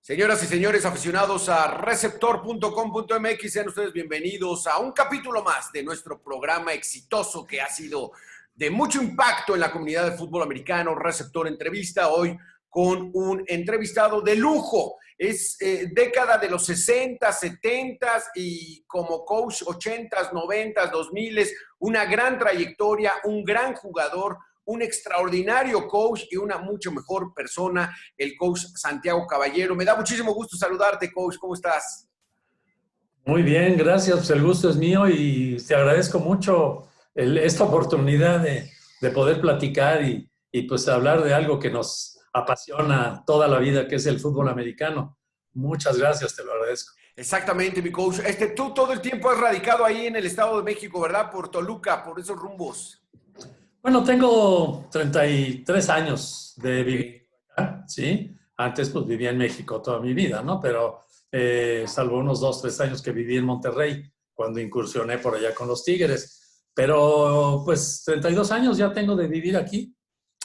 Señoras y señores aficionados a receptor.com.mx, sean ustedes bienvenidos a un capítulo más de nuestro programa exitoso que ha sido de mucho impacto en la comunidad del fútbol americano, Receptor Entrevista, hoy con un entrevistado de lujo. Es década de los 60, 70 y como coach 80, 90, 2000, una gran trayectoria, un gran jugador, un extraordinario coach y una mucho mejor persona, el coach Santiago Caballero. Me da muchísimo gusto saludarte, coach. ¿Cómo estás? Muy bien, gracias. Pues el gusto es mío y te agradezco mucho esta oportunidad de poder platicar y pues hablar de algo que nos apasiona toda la vida, que es el fútbol americano. Muchas gracias, te lo agradezco. Exactamente, mi coach. Tú todo el tiempo has radicado ahí en el Estado de México, ¿verdad? Por Toluca, por esos rumbos. Bueno, tengo 33 años de vivir Okay. acá, ¿sí? Antes pues vivía en México toda mi vida, ¿no? Pero salvo unos 2, 3 años que viví en Monterrey, cuando incursioné por allá con los Tigres. Pero pues 32 años ya tengo de vivir aquí,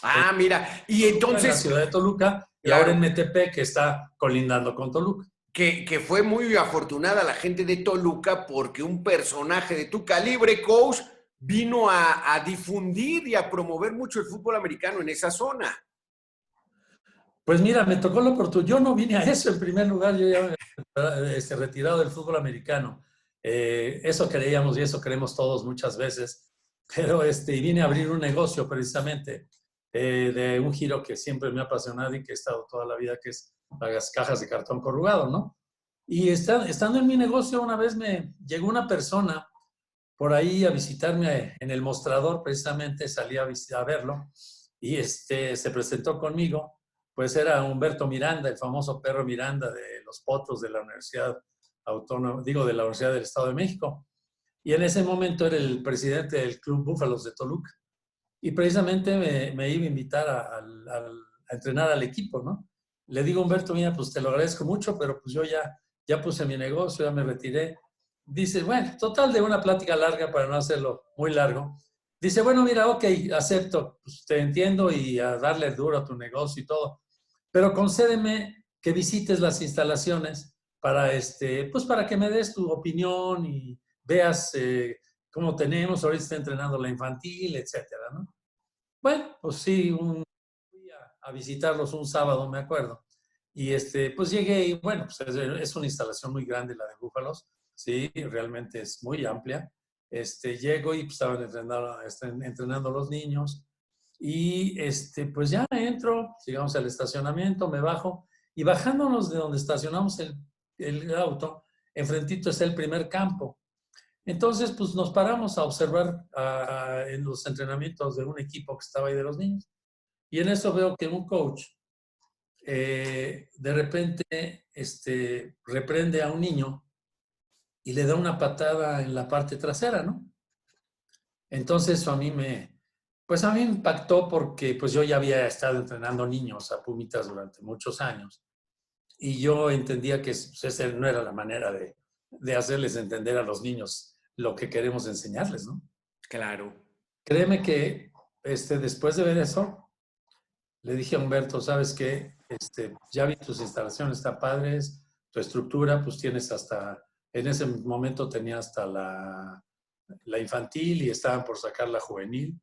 Ah, mira. Y en la entonces, ciudad de Toluca y ahora en claro, Metepec, que está colindando con Toluca. que fue muy afortunada la gente de Toluca porque un personaje de tu calibre, coach, vino a difundir y a promover mucho el fútbol americano en esa zona. Pues mira, me tocó la oportunidad. Yo no vine a eso en primer lugar, yo ya me retirado del fútbol americano. Eso creíamos y eso creemos todos muchas veces, pero y vine a abrir un negocio precisamente de un giro que siempre me ha apasionado y que he estado toda la vida, que es las cajas de cartón corrugado, ¿no? Y estando en mi negocio, una vez me llegó una persona por ahí a visitarme en el mostrador, precisamente salí a verlo, y se presentó conmigo. Pues era Humberto Miranda, el famoso perro Miranda de los Potros de la Universidad Autónoma, de la Universidad del Estado de México. Y en ese momento era el presidente del Club Búfalos de Toluca. Y precisamente me iba a invitar a entrenar al equipo, ¿no? Le digo a Humberto, mira, pues te lo agradezco mucho, pero pues yo ya puse mi negocio, ya me retiré. Dice, bueno, total de una plática larga para no hacerlo muy largo. Dice, bueno, mira, ok, acepto, pues te entiendo y a darle duro a tu negocio y todo, pero concédeme que visites las instalaciones para, pues para que me des tu opinión y veas cómo tenemos, ahorita está entrenando la infantil, etcétera, ¿no? Bueno, pues sí, fui a visitarlos un sábado, me acuerdo. Y pues llegué y bueno, pues es una instalación muy grande la de Búfalos, sí, realmente es muy amplia. Llego y pues, estaban entrenando los niños y pues ya entro, llegamos al estacionamiento, me bajo y bajándonos de donde estacionamos el auto, enfrentito está el primer campo. Entonces, pues nos paramos a observar en los entrenamientos de un equipo que estaba ahí de los niños. Y en eso veo que un coach de repente reprende a un niño y le da una patada en la parte trasera, ¿no? Entonces eso pues a mí me impactó porque pues yo ya había estado entrenando niños a Pumitas durante muchos años y yo entendía que pues, esa no era la manera de hacerles entender a los niños lo que queremos enseñarles, ¿no? Claro. Créeme que después de ver eso, le dije a Humberto, ¿sabes qué? Ya vi tus instalaciones, están padres, tu estructura, pues tienes en ese momento tenía hasta la infantil y estaban por sacar la juvenil.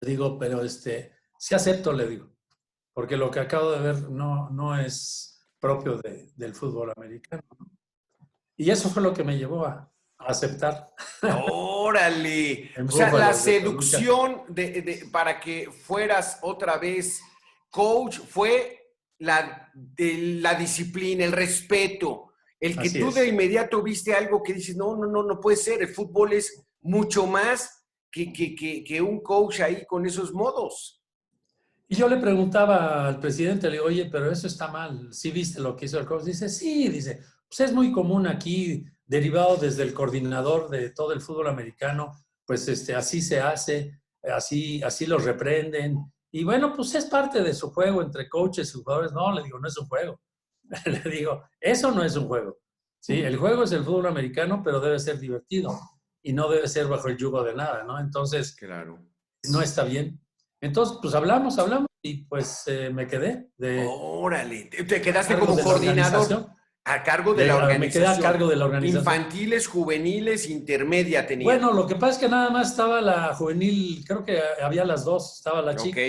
Le digo, pero sí acepto, le digo, porque lo que acabo de ver no es propio del fútbol americano, ¿no? Y eso fue lo que me llevó a aceptar Órale. en O sea, la Búfalos de Toluca. seducción para que fueras otra vez coach fue la disciplina, el respeto, el que Así tú de es. inmediato viste algo que dices, no puede ser, el fútbol es mucho más que un coach ahí con esos modos. Y yo le preguntaba al presidente, le digo, oye, pero eso está mal. ¿Sí viste lo que hizo el coach? Dice, sí, dice, pues es muy común aquí, derivado desde el coordinador de todo el fútbol americano, pues así se hace, así los reprenden. Y bueno, pues es parte de su juego entre coaches y jugadores. No, le digo, no es un juego. Le digo, eso no es un juego. Sí, el juego es el fútbol americano, pero debe ser divertido y no debe ser bajo el yugo de nada, ¿no? Entonces, Claro. no está bien. Entonces, pues hablamos y pues me quedé Órale, te quedaste cargo como de la coordinador organización. a cargo de la Me quedé a organización. cargo de la organización. Infantiles, juveniles, intermedia tenían. Bueno, lo que pasa es que nada más estaba la juvenil, creo que había las dos, estaba la Ok. chica.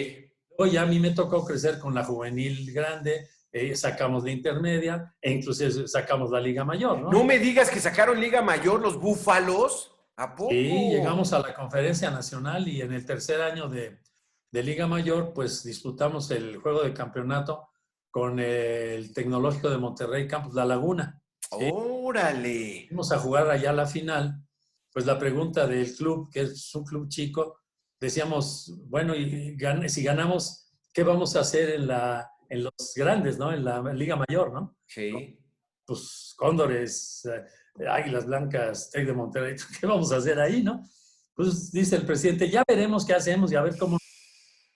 Luego ya a mí me tocó crecer con la juvenil grande, sacamos la intermedia e inclusive sacamos la liga mayor, No ¿no? me digas que sacaron Liga Mayor los Búfalos. ¿A Sí, poco? llegamos a la conferencia nacional y en el tercer año de Liga Mayor, pues disputamos el juego de campeonato con el Tecnológico de Monterrey, Campus La Laguna. ¿Sí? Órale. Fuimos a jugar allá la final. Pues la pregunta del club, que es un club chico, decíamos, bueno, y si ganamos, ¿qué vamos a hacer en los grandes, ¿no? En la Liga Mayor, ¿no? Sí. Pues Cóndores, Águilas Blancas, Tec de Monterrey, ¿qué vamos a hacer ahí, no? Pues dice el presidente, ya veremos qué hacemos y a ver cómo.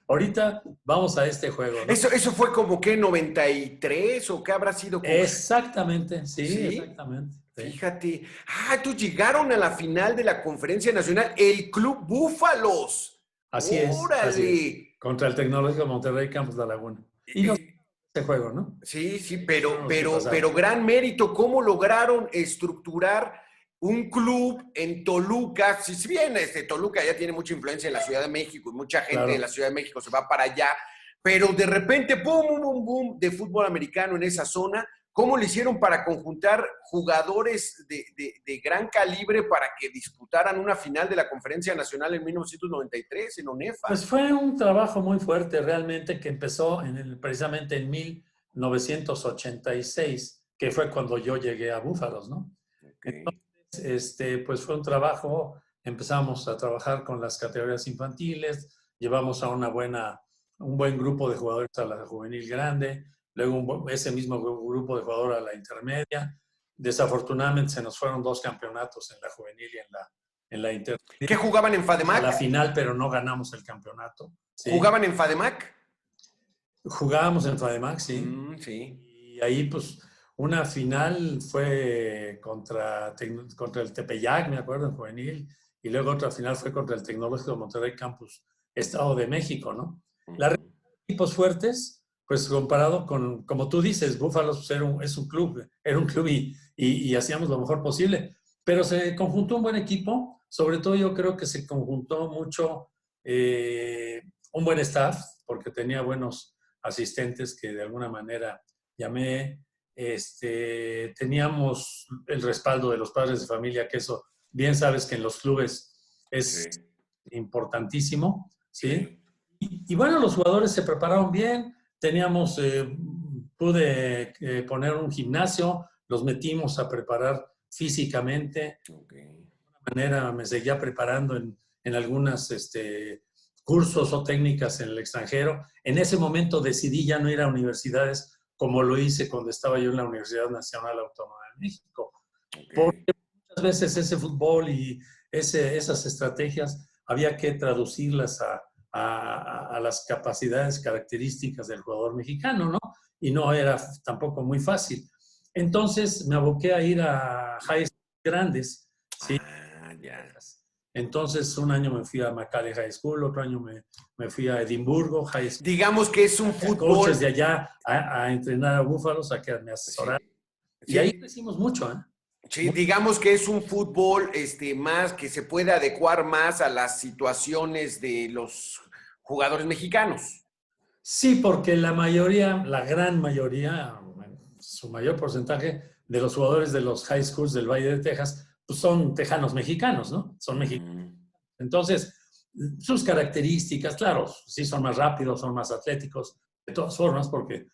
Ahorita vamos a este juego, ¿no? Eso fue como que 93 o qué habrá sido como. Exactamente, sí, Sí. exactamente. Sí. Fíjate. Ah, tú llegaron a la final de la Conferencia Nacional, el Club Búfalos. Así es, así es. Órale. Contra el Tecnológico de Monterrey, Campus La Laguna. Y nos Eh, este juego, ¿no? Sí, sí, Fueron los que pero pasaron. gran mérito, ¿cómo lograron estructurar un club en Toluca? Si bien Toluca ya tiene mucha influencia en la Ciudad de México y mucha gente de la Claro. Ciudad de México se va para allá, pero de repente, boom, boom, boom, boom, de fútbol americano en esa zona, ¿cómo le hicieron para conjuntar jugadores de gran calibre para que disputaran una final de la Conferencia Nacional en 1993 en ONEFA? Pues fue un trabajo muy fuerte realmente que empezó precisamente en 1986, que fue cuando yo llegué a Búfalos, ¿no? Okay. Pues fue un trabajo, empezamos a trabajar con las categorías infantiles, llevamos a un buen grupo de jugadores a la juvenil grande, luego ese mismo grupo de jugadores a la intermedia. Desafortunadamente se nos fueron 2 campeonatos en la juvenil y en la intermedia. ¿Qué jugaban en A la FADEMAC? final, pero no ganamos el campeonato. ¿Sí? ¿Jugaban en FADEMAC? Jugábamos en FADEMAX, sí. Sí. Y ahí, pues, una final fue contra el Tepeyac, me acuerdo, en juvenil, y luego otra final fue contra el Tecnológico de Monterrey Campus, Estado de México, ¿no? La realidad de equipos fuertes, pues comparado con, como tú dices, Búfalos es un club, era un club y hacíamos lo mejor posible, pero se conjuntó un buen equipo, sobre todo yo creo que se conjuntó mucho un buen staff, porque tenía buenos asistentes que de alguna manera llamé. Teníamos el respaldo de los padres de familia, que eso bien sabes que en los clubes es importantísimo, ¿sí? Y bueno, los jugadores se prepararon bien, pude poner un gimnasio, los metimos a preparar físicamente, de alguna manera me seguía preparando en algunas cursos o técnicas en el extranjero. En ese momento decidí ya no ir a universidades como lo hice cuando estaba yo en la Universidad Nacional Autónoma de México. Porque muchas veces ese fútbol y esas estrategias había que traducirlas a las capacidades características del jugador mexicano, ¿no? Y no era tampoco muy fácil. Entonces me aboqué a ir a high schools grandes, ¿sí? Ya. Entonces, un año me fui a McAllen High School, otro año me fui a Edimburgo High School. Digamos que es un fútbol. Coaches de allá a entrenar a Búfalos, a que me asesoraran. Sí. Y ahí crecimos mucho, ¿eh? Sí, digamos que es un fútbol más que se puede adecuar más a las situaciones de los jugadores mexicanos. Sí, porque la gran mayoría, su mayor porcentaje de los jugadores de los high schools del Valle de Texas, pues son tejanos mexicanos, ¿no? Son mexicanos. Entonces, sus características, claro, sí son más rápidos, son más atléticos, de todas formas, porque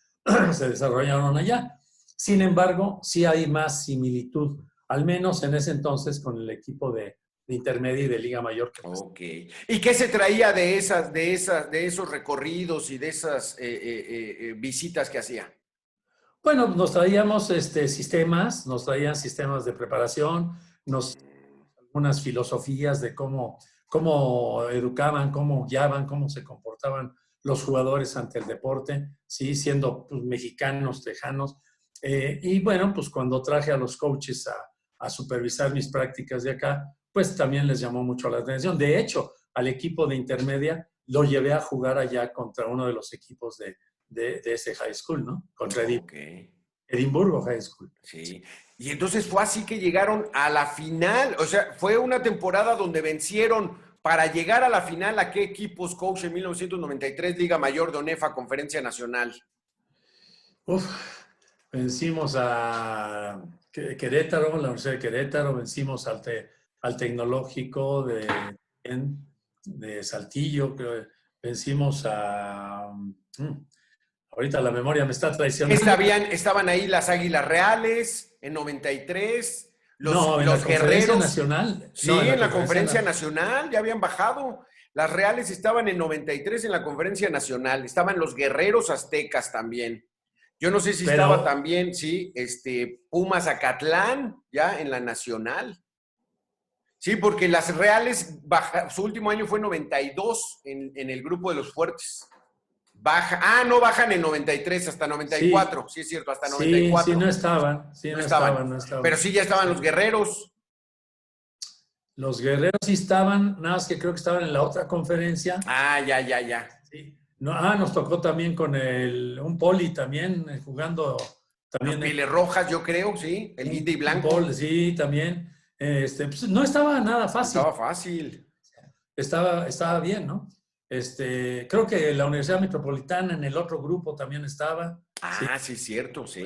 se desarrollaron allá. Sin embargo, sí hay más similitud, al menos en ese entonces, con el equipo de intermedia y de Liga Mayor. Ok. ¿Y qué se traía de esos recorridos y de esas visitas que hacía? Bueno, nos traíamos nos traían sistemas de preparación, algunas filosofías de cómo educaban, cómo guiaban, cómo se comportaban los jugadores ante el deporte, ¿sí? Siendo pues, mexicanos, tejanos. Y bueno, pues cuando traje a los coaches a supervisar mis prácticas de acá, pues también les llamó mucho la atención. De hecho, al equipo de intermedia lo llevé a jugar allá contra uno de los equipos de ese high school, ¿no? Contra Edimburgo High School. Sí. Y entonces fue así que llegaron a la final. O sea, fue una temporada donde vencieron para llegar a la final. ¿A qué equipos, coach, en 1993, Liga Mayor de ONEFA, Conferencia Nacional? Vencimos a Querétaro, la Universidad de Querétaro, vencimos al Tecnológico de Saltillo, creo, vencimos a... ahorita la memoria me está traicionando. Estaban ahí las Águilas Reales en 93, los Guerreros. Nacional. Sí, en la Conferencia Nacional, ya habían bajado. Las Reales estaban en 93 en la Conferencia Nacional, estaban los Guerreros Aztecas también. Yo no sé si estaba también, sí, Pumas Acatlán, ya en la Nacional. Sí, porque las Reales, su último año fue 92 en el grupo de los fuertes. No bajan en 93, hasta 94, sí es cierto, hasta 94. Sí, no estaban. Pero sí ya estaban los Guerreros. Los Guerreros sí estaban, nada más que creo que estaban en la otra conferencia. Ya. Sí. Nos tocó también con un Poli también, jugando. También los Pieles Rojas, yo creo, sí, el Indy Blanco. Sí, también. Pues no estaba nada fácil. Estaba fácil. Estaba bien, ¿no? Creo que la Universidad Metropolitana en el otro grupo también estaba. Sí, cierto, sí.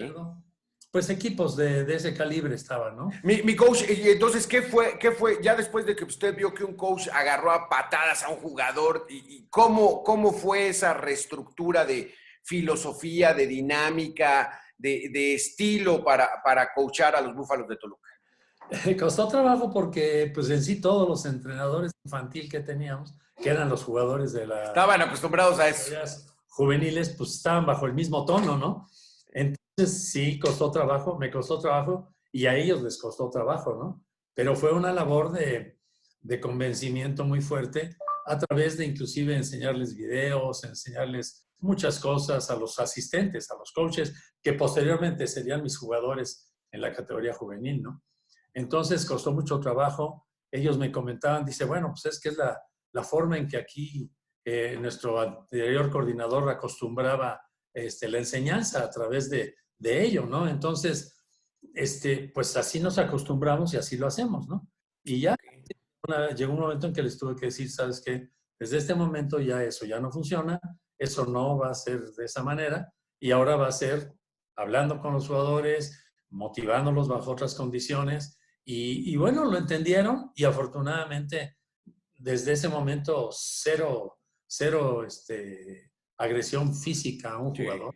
Pues equipos de ese calibre estaban, ¿no? Mi coach, y entonces, ¿qué fue? Ya después de que usted vio que un coach agarró a patadas a un jugador, y cómo fue esa reestructura de filosofía, de dinámica, de estilo para coachar a los Búfalos de Toluca? Costó trabajo porque, pues en sí, todos los entrenadores infantil que teníamos, que eran los jugadores de la... Estaban acostumbrados a eso. Juveniles, pues estaban bajo el mismo tono, ¿no? Entonces sí, me costó trabajo y a ellos les costó trabajo, ¿no? Pero fue una labor de convencimiento muy fuerte a través de inclusive enseñarles videos, enseñarles muchas cosas a los asistentes, a los coaches, que posteriormente serían mis jugadores en la categoría juvenil, ¿no? Entonces costó mucho trabajo. Ellos me comentaban, dice, bueno, pues es que es la forma en que aquí nuestro anterior coordinador acostumbraba la enseñanza a través de ello, ¿no? Entonces, pues así nos acostumbramos y así lo hacemos, ¿no? Y ya llegó un momento en que les tuve que decir, ¿sabes qué? Desde este momento ya eso ya no funciona, eso no va a ser de esa manera y ahora va a ser hablando con los jugadores, motivándolos bajo otras condiciones y bueno, lo entendieron y afortunadamente desde ese momento cero agresión física a un jugador.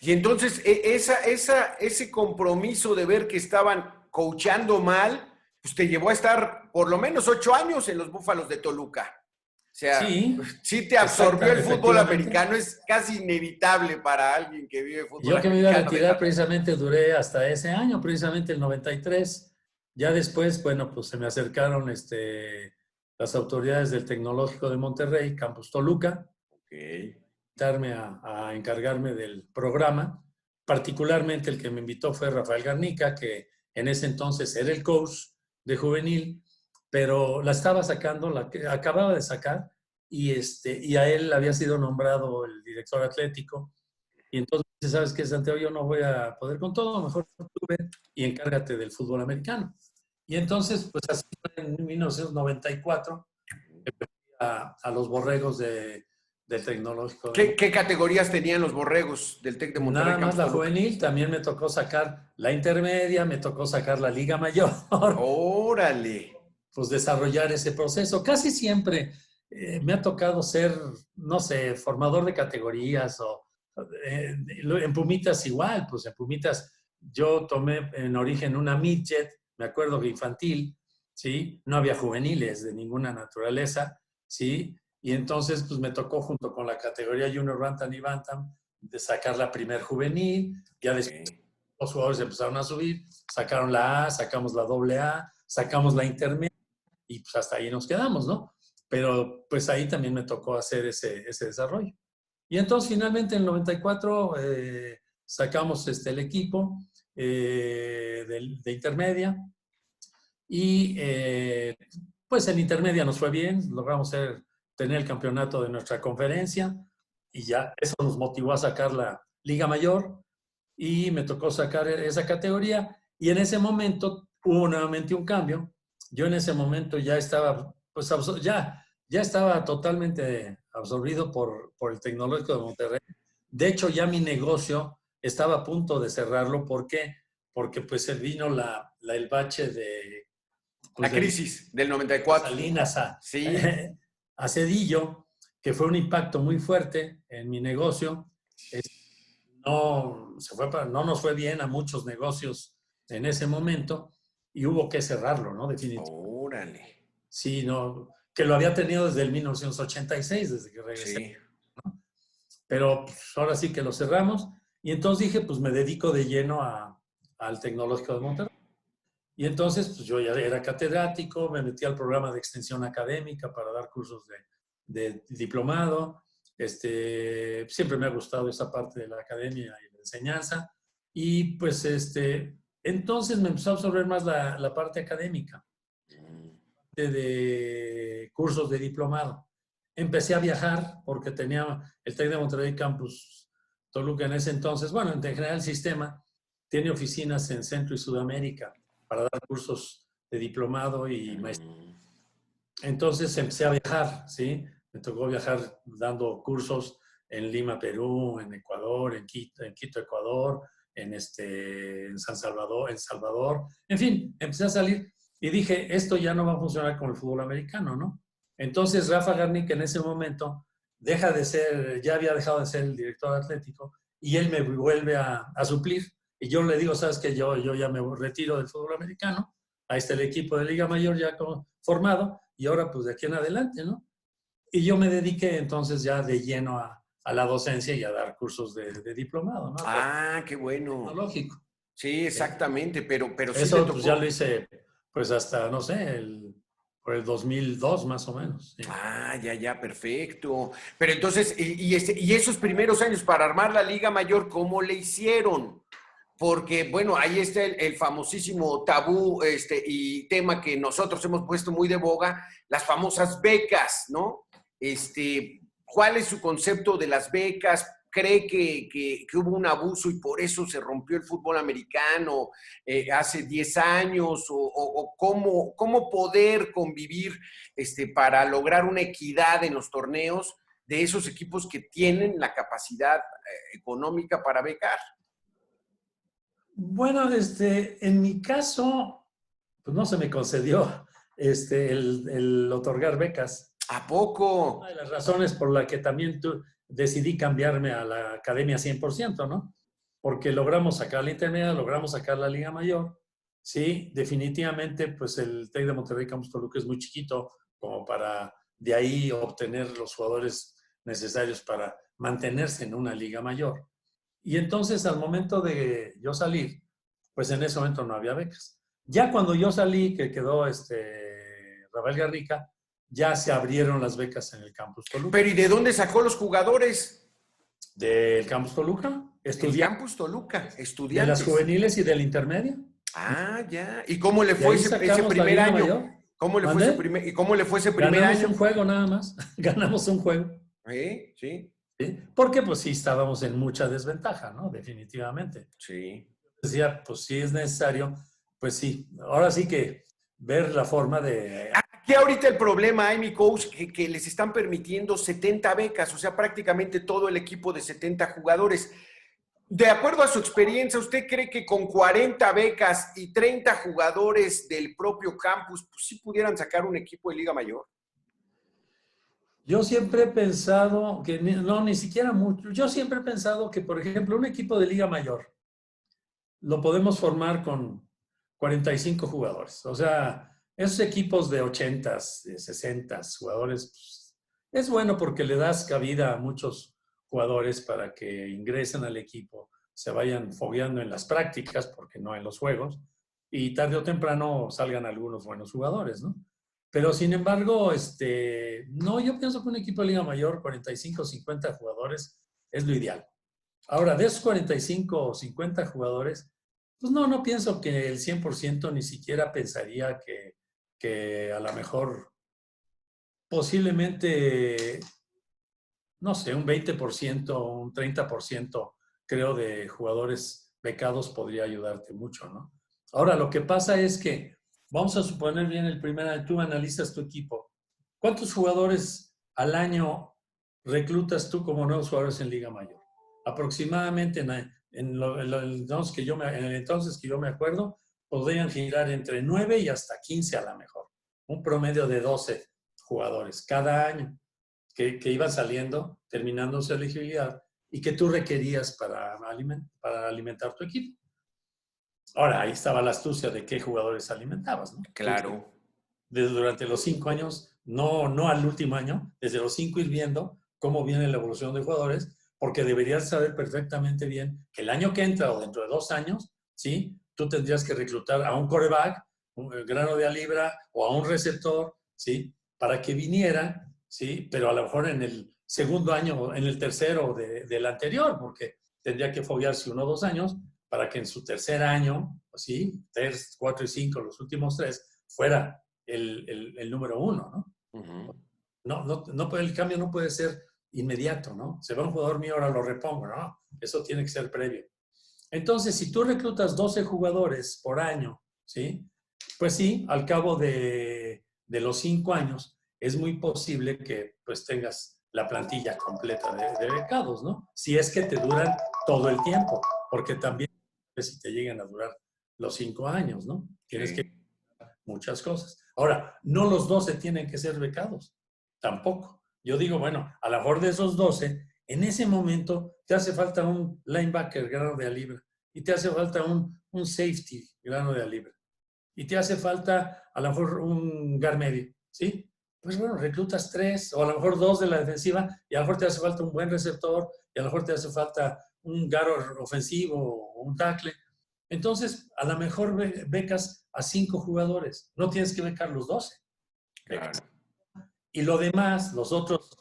Y entonces ese compromiso de ver que estaban coachando mal, pues te llevó a estar por lo menos 8 años en los Búfalos de Toluca. O sea, sí te absorbió el fútbol americano, es casi inevitable para alguien que vive fútbol americano. Yo que me iba a retirar precisamente duré hasta ese año, precisamente el 93. Ya después, bueno, pues se me acercaron las autoridades del Tecnológico de Monterrey, Campus Toluca, invitarme a encargarme del programa. Particularmente el que me invitó fue Rafael Garnica, que en ese entonces era el coach de juvenil, pero la estaba sacando, acababa de sacar, y a él había sido nombrado el director atlético. Y entonces, ¿sabes qué, Santiago? Yo no voy a poder con todo, mejor tú ven y encárgate del fútbol americano. Y entonces, pues así fue en 1994, a los Borregos del Tecnológico. ¿Qué categorías tenían los Borregos del Tec de Monterrey? Nada más la juvenil, también me tocó sacar la intermedia, me tocó sacar la Liga Mayor. ¡Órale! Pues desarrollar ese proceso. Casi siempre me ha tocado ser, no sé, formador de categorías o en Pumitas igual, pues en Pumitas yo tomé en origen una midget, me acuerdo que infantil, ¿sí? No había juveniles de ninguna naturaleza, ¿sí? Y entonces pues me tocó junto con la categoría Junior Bantam y Bantam de sacar la primer juvenil, ya después los jugadores empezaron a subir, sacaron la A, sacamos la AA, sacamos la intermedia y pues hasta ahí nos quedamos, ¿no? Pero pues ahí también me tocó hacer ese desarrollo. Y entonces finalmente en el 94 sacamos el equipo de intermedia y pues en intermedia nos fue bien, logramos ser obtener el campeonato de nuestra conferencia y ya eso nos motivó a sacar la Liga Mayor y me tocó sacar esa categoría y en ese momento hubo nuevamente un cambio. Yo en ese momento ya estaba, pues ya estaba totalmente absorbido por el Tecnológico de Monterrey. De hecho, ya mi negocio estaba a punto de cerrarlo. ¿Por qué? Porque pues vino el bache de... Pues, la crisis del 94. Salinas Sí. a Cedillo, que fue un impacto muy fuerte en mi negocio. No nos fue bien a muchos negocios en ese momento y hubo que cerrarlo, ¿no? Definitivamente. Órale. Sí, no, que lo había tenido desde el 1986, desde que regresé. Sí. ¿No? Pero pues, ahora sí que lo cerramos y entonces dije, pues me dedico de lleno al Tecnológico de Monterrey. Y entonces, pues yo ya era catedrático, me metí al programa de extensión académica para dar cursos de diplomado. Siempre me ha gustado esa parte de la academia y la enseñanza. Y pues entonces me empezó a absorber más la parte académica de cursos de diplomado. Empecé a viajar porque tenía el TEC de Monterrey Campus Toluca en ese entonces. Bueno, en general el sistema tiene oficinas en Centro y Sudamérica para dar cursos de diplomado y maestría. Entonces empecé a viajar, ¿sí? Me tocó viajar dando cursos en Lima, Perú, en Ecuador, en Quito, Ecuador, en San Salvador, en fin, empecé a salir y dije, esto ya no va a funcionar con el fútbol americano, ¿no? Entonces Rafa Garnica en ese momento ya había dejado de ser el director atlético y él me vuelve a suplir. Y yo le digo, sabes que yo ya me retiro del fútbol americano, ahí está el equipo de Liga Mayor ya formado, y ahora pues de aquí en adelante, ¿no? Y yo me dediqué entonces ya de lleno a la docencia y a dar cursos de diplomado, ¿no? Ah, qué bueno. Tecnológico. Sí, exactamente, pero sí eso te tocó. Pues ya lo hice pues hasta, no sé, por el 2002 más o menos. Sí. Ah, ya, perfecto. Pero entonces, y esos primeros años para armar la Liga Mayor, ¿cómo le hicieron? Porque, bueno, ahí está el famosísimo tabú y tema que nosotros hemos puesto muy de boga, las famosas becas, ¿no? ¿Cuál es su concepto de las becas? ¿Cree que hubo un abuso y por eso se rompió el fútbol americano hace 10 años? ¿O cómo poder convivir para lograr una equidad en los torneos de esos equipos que tienen la capacidad económica para becar? Bueno, en mi caso, pues no se me concedió el otorgar becas. ¿A poco? Una de las razones por la que también decidí cambiarme a la academia 100%, ¿no? Porque logramos sacar la intermedia, logramos sacar la Liga Mayor. Sí, definitivamente, pues el TEC de Monterrey Campus Toluca es muy chiquito como para de ahí obtener los jugadores necesarios para mantenerse en una Liga Mayor. Y entonces, al momento de yo salir, pues en ese momento no había becas. Ya cuando yo salí, que quedó Rafael Garnica, ya se abrieron las becas en el Campus Toluca. ¿Pero y de dónde sacó los jugadores? ¿Del Campus Toluca? El Campus Toluca, estudiantes. ¿De las juveniles y del intermedio? Ah, ya. ¿Y cómo le fue ese primer año? ¿Cómo le fue ese primer año? Ganamos un juego nada más. Ganamos un juego. ¿Sí? ¿Sí? Porque pues sí estábamos en mucha desventaja, ¿no? Definitivamente. Sí. Decía, pues sí es necesario, pues sí. Ahora sí que ver la forma de... Aquí ahorita el problema, mi coach, que les están permitiendo 70 becas, o sea, prácticamente todo el equipo de 70 jugadores. De acuerdo a su experiencia, ¿usted cree que con 40 becas y 30 jugadores del propio campus, pues sí pudieran sacar un equipo de Liga Mayor? Yo siempre he pensado que, no, ni siquiera mucho, yo siempre he pensado que, por ejemplo, un equipo de Liga Mayor lo podemos formar con 45 jugadores. O sea, esos equipos de 80, de 60 jugadores, pues, es bueno porque le das cabida a muchos jugadores para que ingresen al equipo, se vayan fogueando en las prácticas, porque no en los juegos, y tarde o temprano salgan algunos buenos jugadores, ¿no? Pero sin embargo, no, yo pienso que un equipo de Liga Mayor, 45 o 50 jugadores, es lo ideal. Ahora, de esos 45 o 50 jugadores, pues no pienso que el 100% ni siquiera pensaría que a lo mejor posiblemente, no sé, un 20%, un 30%, creo, de jugadores becados podría ayudarte mucho, ¿no? Ahora, lo que pasa es que, vamos a suponer bien el primer año, tú analizas tu equipo. ¿Cuántos jugadores al año reclutas tú como nuevos jugadores en Liga Mayor? Aproximadamente en el entonces que yo me acuerdo, podrían girar entre 9 y hasta 15 a la mejor. Un promedio de 12 jugadores cada año que iban saliendo, terminando su elegibilidad y que tú requerías para alimentar tu equipo. Ahora, ahí estaba la astucia de qué jugadores alimentabas, ¿no? Claro. Durante los 5 años, no al último año, desde los 5 ir viendo cómo viene la evolución de jugadores, porque deberías saber perfectamente bien que el año que entra o dentro de 2 años, ¿sí? Tú tendrías que reclutar a un quarterback, un grano de libra o a un receptor, ¿sí? Para que viniera, ¿sí? Pero a lo mejor en el segundo año o en el tercero del anterior, porque tendría que foguearse 1 o 2 años para que en su tercer año, ¿sí? 3, 4 y 5, los últimos 3, fuera el número 1, ¿no? Uh-huh. El cambio no puede ser inmediato, ¿no? Se va un jugador mío, ahora lo repongo, ¿no? Eso tiene que ser previo. Entonces, si tú reclutas 12 jugadores por año, ¿sí? Pues sí, al cabo de los 5 años, es muy posible que pues tengas la plantilla completa de becados, ¿no? Si es que te duran todo el tiempo, porque también si te llegan a durar los 5 años, ¿no? Tienes que muchas cosas. Ahora, no los 12 tienen que ser becados, tampoco. Yo digo, bueno, a lo mejor de esos 12, en ese momento te hace falta un linebacker grano de libra y te hace falta un safety grano de libra y te hace falta a lo mejor un guard medio, ¿sí? Pues bueno, reclutas 3 o a lo mejor 2 de la defensiva y a lo mejor te hace falta un buen receptor y a lo mejor te hace falta un guard ofensivo o un tackle. Entonces, a lo mejor becas a 5 jugadores. No tienes que becar los 12. Claro. Y lo demás, los otros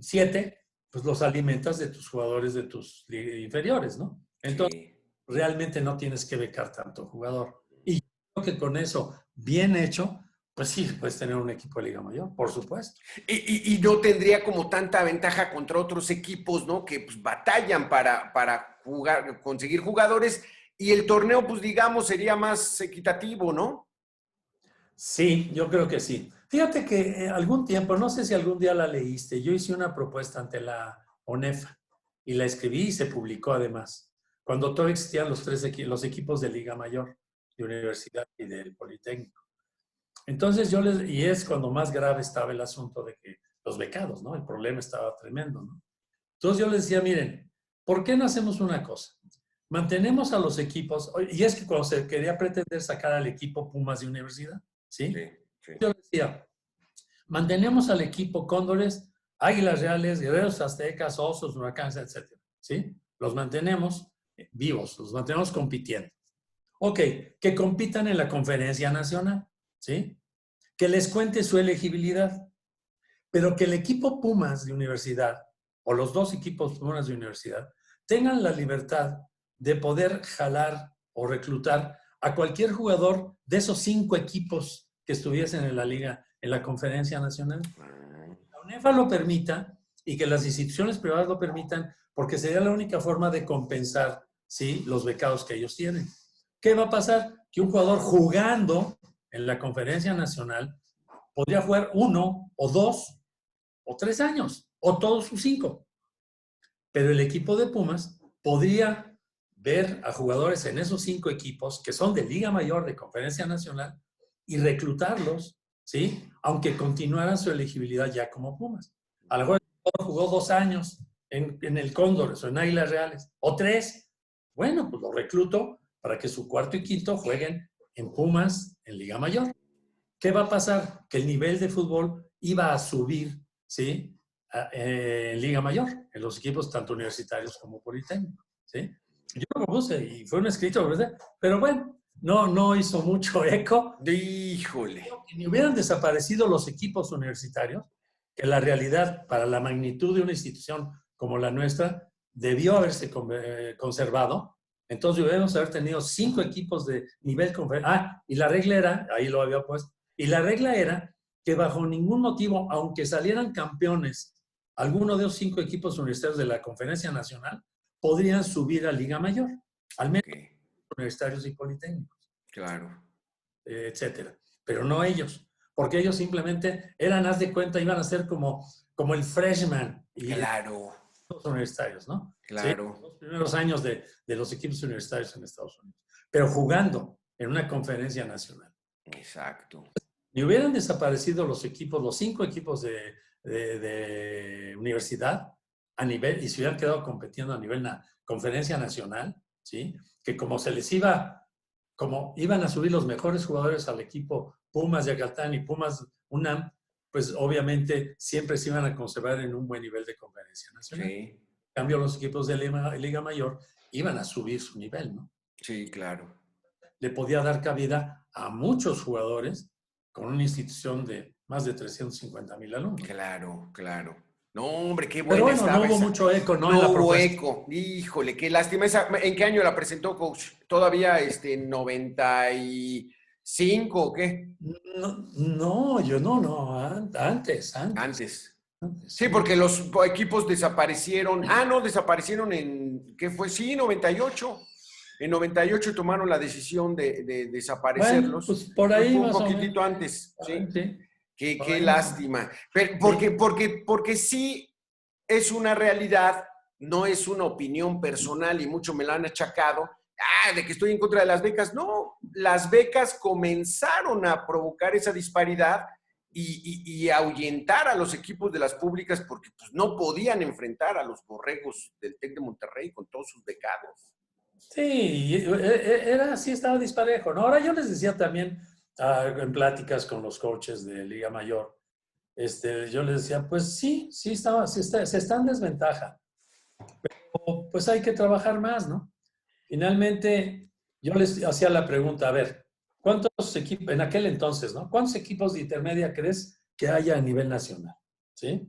7, pues los alimentas de tus jugadores de tus inferiores, ¿no? Entonces, realmente no tienes que becar tanto jugador. Y creo que con eso bien hecho, pues sí, puedes tener un equipo de Liga Mayor, por supuesto. Y no tendría como tanta ventaja contra otros equipos, ¿no? Que pues batallan para jugar, conseguir jugadores y el torneo, pues digamos, sería más equitativo, ¿no? Sí, yo creo que sí. Fíjate que algún tiempo, no sé si algún día la leíste, yo hice una propuesta ante la ONEFA y la escribí y se publicó además, cuando todavía existían los equipos de Liga Mayor, de Universidad y del Politécnico. Entonces y es cuando más grave estaba el asunto de que los becados, ¿no? El problema estaba tremendo, ¿no? Entonces yo les decía, miren, ¿por qué no hacemos una cosa? Mantenemos a los equipos, y es que cuando se quería pretender sacar al equipo Pumas de universidad, ¿sí? Sí. Yo decía, mantenemos al equipo Cóndores, Águilas Reales, Guerreros Aztecas, Osos, Huracanes, etcétera, ¿sí? Los mantenemos vivos, los mantenemos compitiendo. Ok, que compitan en la conferencia nacional, ¿sí? Que les cuente su elegibilidad, pero que el equipo Pumas de universidad, o los 2 equipos Pumas de universidad, tengan la libertad de poder jalar o reclutar a cualquier jugador de esos 5 equipos que estuviesen en la liga, en la conferencia nacional. La UNEFA lo permita y que las instituciones privadas lo permitan, porque sería la única forma de compensar, ¿sí?, los becados que ellos tienen. ¿Qué va a pasar? Que un jugador jugando en la conferencia nacional podría jugar 1 o 2 o 3 años, o todos sus 5. Pero el equipo de Pumas podría ver a jugadores en esos 5 equipos que son de Liga Mayor, de Conferencia Nacional, y reclutarlos, ¿sí? Aunque continuaran su elegibilidad ya como Pumas. A lo mejor jugó 2 años en el Cóndores o en Águilas Reales, o 3. Bueno, pues lo recluto para que su cuarto y quinto jueguen en Pumas, en Liga Mayor. ¿Qué va a pasar? Que el nivel de fútbol iba a subir, ¿sí?, en Liga Mayor, en los equipos tanto universitarios como politécnicos, ¿sí? Yo lo propuse y fue un escrito, ¿verdad? Pero bueno, no hizo mucho eco. Híjole. Que ni hubieran desaparecido los equipos universitarios, que la realidad, para la magnitud de una institución como la nuestra, debió haberse conservado. Entonces debemos haber tenido 5 equipos de nivel conferencial. Y la regla era, ahí lo había puesto, y la regla era que bajo ningún motivo, aunque salieran campeones, alguno de los 5 equipos universitarios de la Conferencia Nacional podrían subir a Liga Mayor, al menos universitarios y politécnicos. Claro. Etcétera. Pero no ellos, porque ellos simplemente eran, haz de cuenta, iban a ser como el freshman. Y claro. Los universitarios, ¿no? Claro. ¿Sí? Los primeros años de los equipos universitarios en Estados Unidos. Pero jugando en una conferencia nacional. Exacto. Y hubieran desaparecido los equipos, los 5 equipos de universidad a nivel, y se hubieran quedado compitiendo a nivel conferencia nacional, ¿sí? Que como iban a subir los mejores jugadores al equipo Pumas Yucatán y Pumas UNAM, pues obviamente siempre se iban a conservar en un buen nivel de conferencia nacional. Sí. En cambio, los equipos de Liga Mayor iban a subir su nivel, ¿no? Sí, claro. Le podía dar cabida a muchos jugadores con una institución de más de 350,000 alumnos. Claro, claro. No, hombre, qué buena Pero bueno, estaba no hubo esa. mucho eco, ¿no? No En la hubo propuesta. eco. Híjole, qué lástima. ¿En qué año la presentó, coach? ¿Todavía 95 o qué? No, yo no, antes. Antes. Sí, porque los equipos desaparecieron. No, desaparecieron ¿qué fue? Sí, 98. En 98 tomaron la decisión de desaparecerlos. Bueno, pues por ahí Fue un más o poquitito menos. antes, ¿sí? Sí. Qué lástima. Pero porque sí es una realidad, no es una opinión personal y mucho me la han achacado, de que estoy en contra de las becas. No, las becas comenzaron a provocar esa disparidad y ahuyentar a los equipos de las públicas porque pues, no podían enfrentar a los borregos del TEC de Monterrey con todos sus becados. Sí, sí estaba disparejo, ¿no? Ahora yo les decía también en pláticas con los coaches de Liga Mayor, yo les decía, pues sí se está en desventaja, pero pues hay que trabajar más, ¿no? Finalmente, yo les hacía la pregunta, a ver, ¿cuántos equipos, en aquel entonces, ¿no? ¿Cuántos equipos de intermedia crees que haya a nivel nacional? ¿Sí?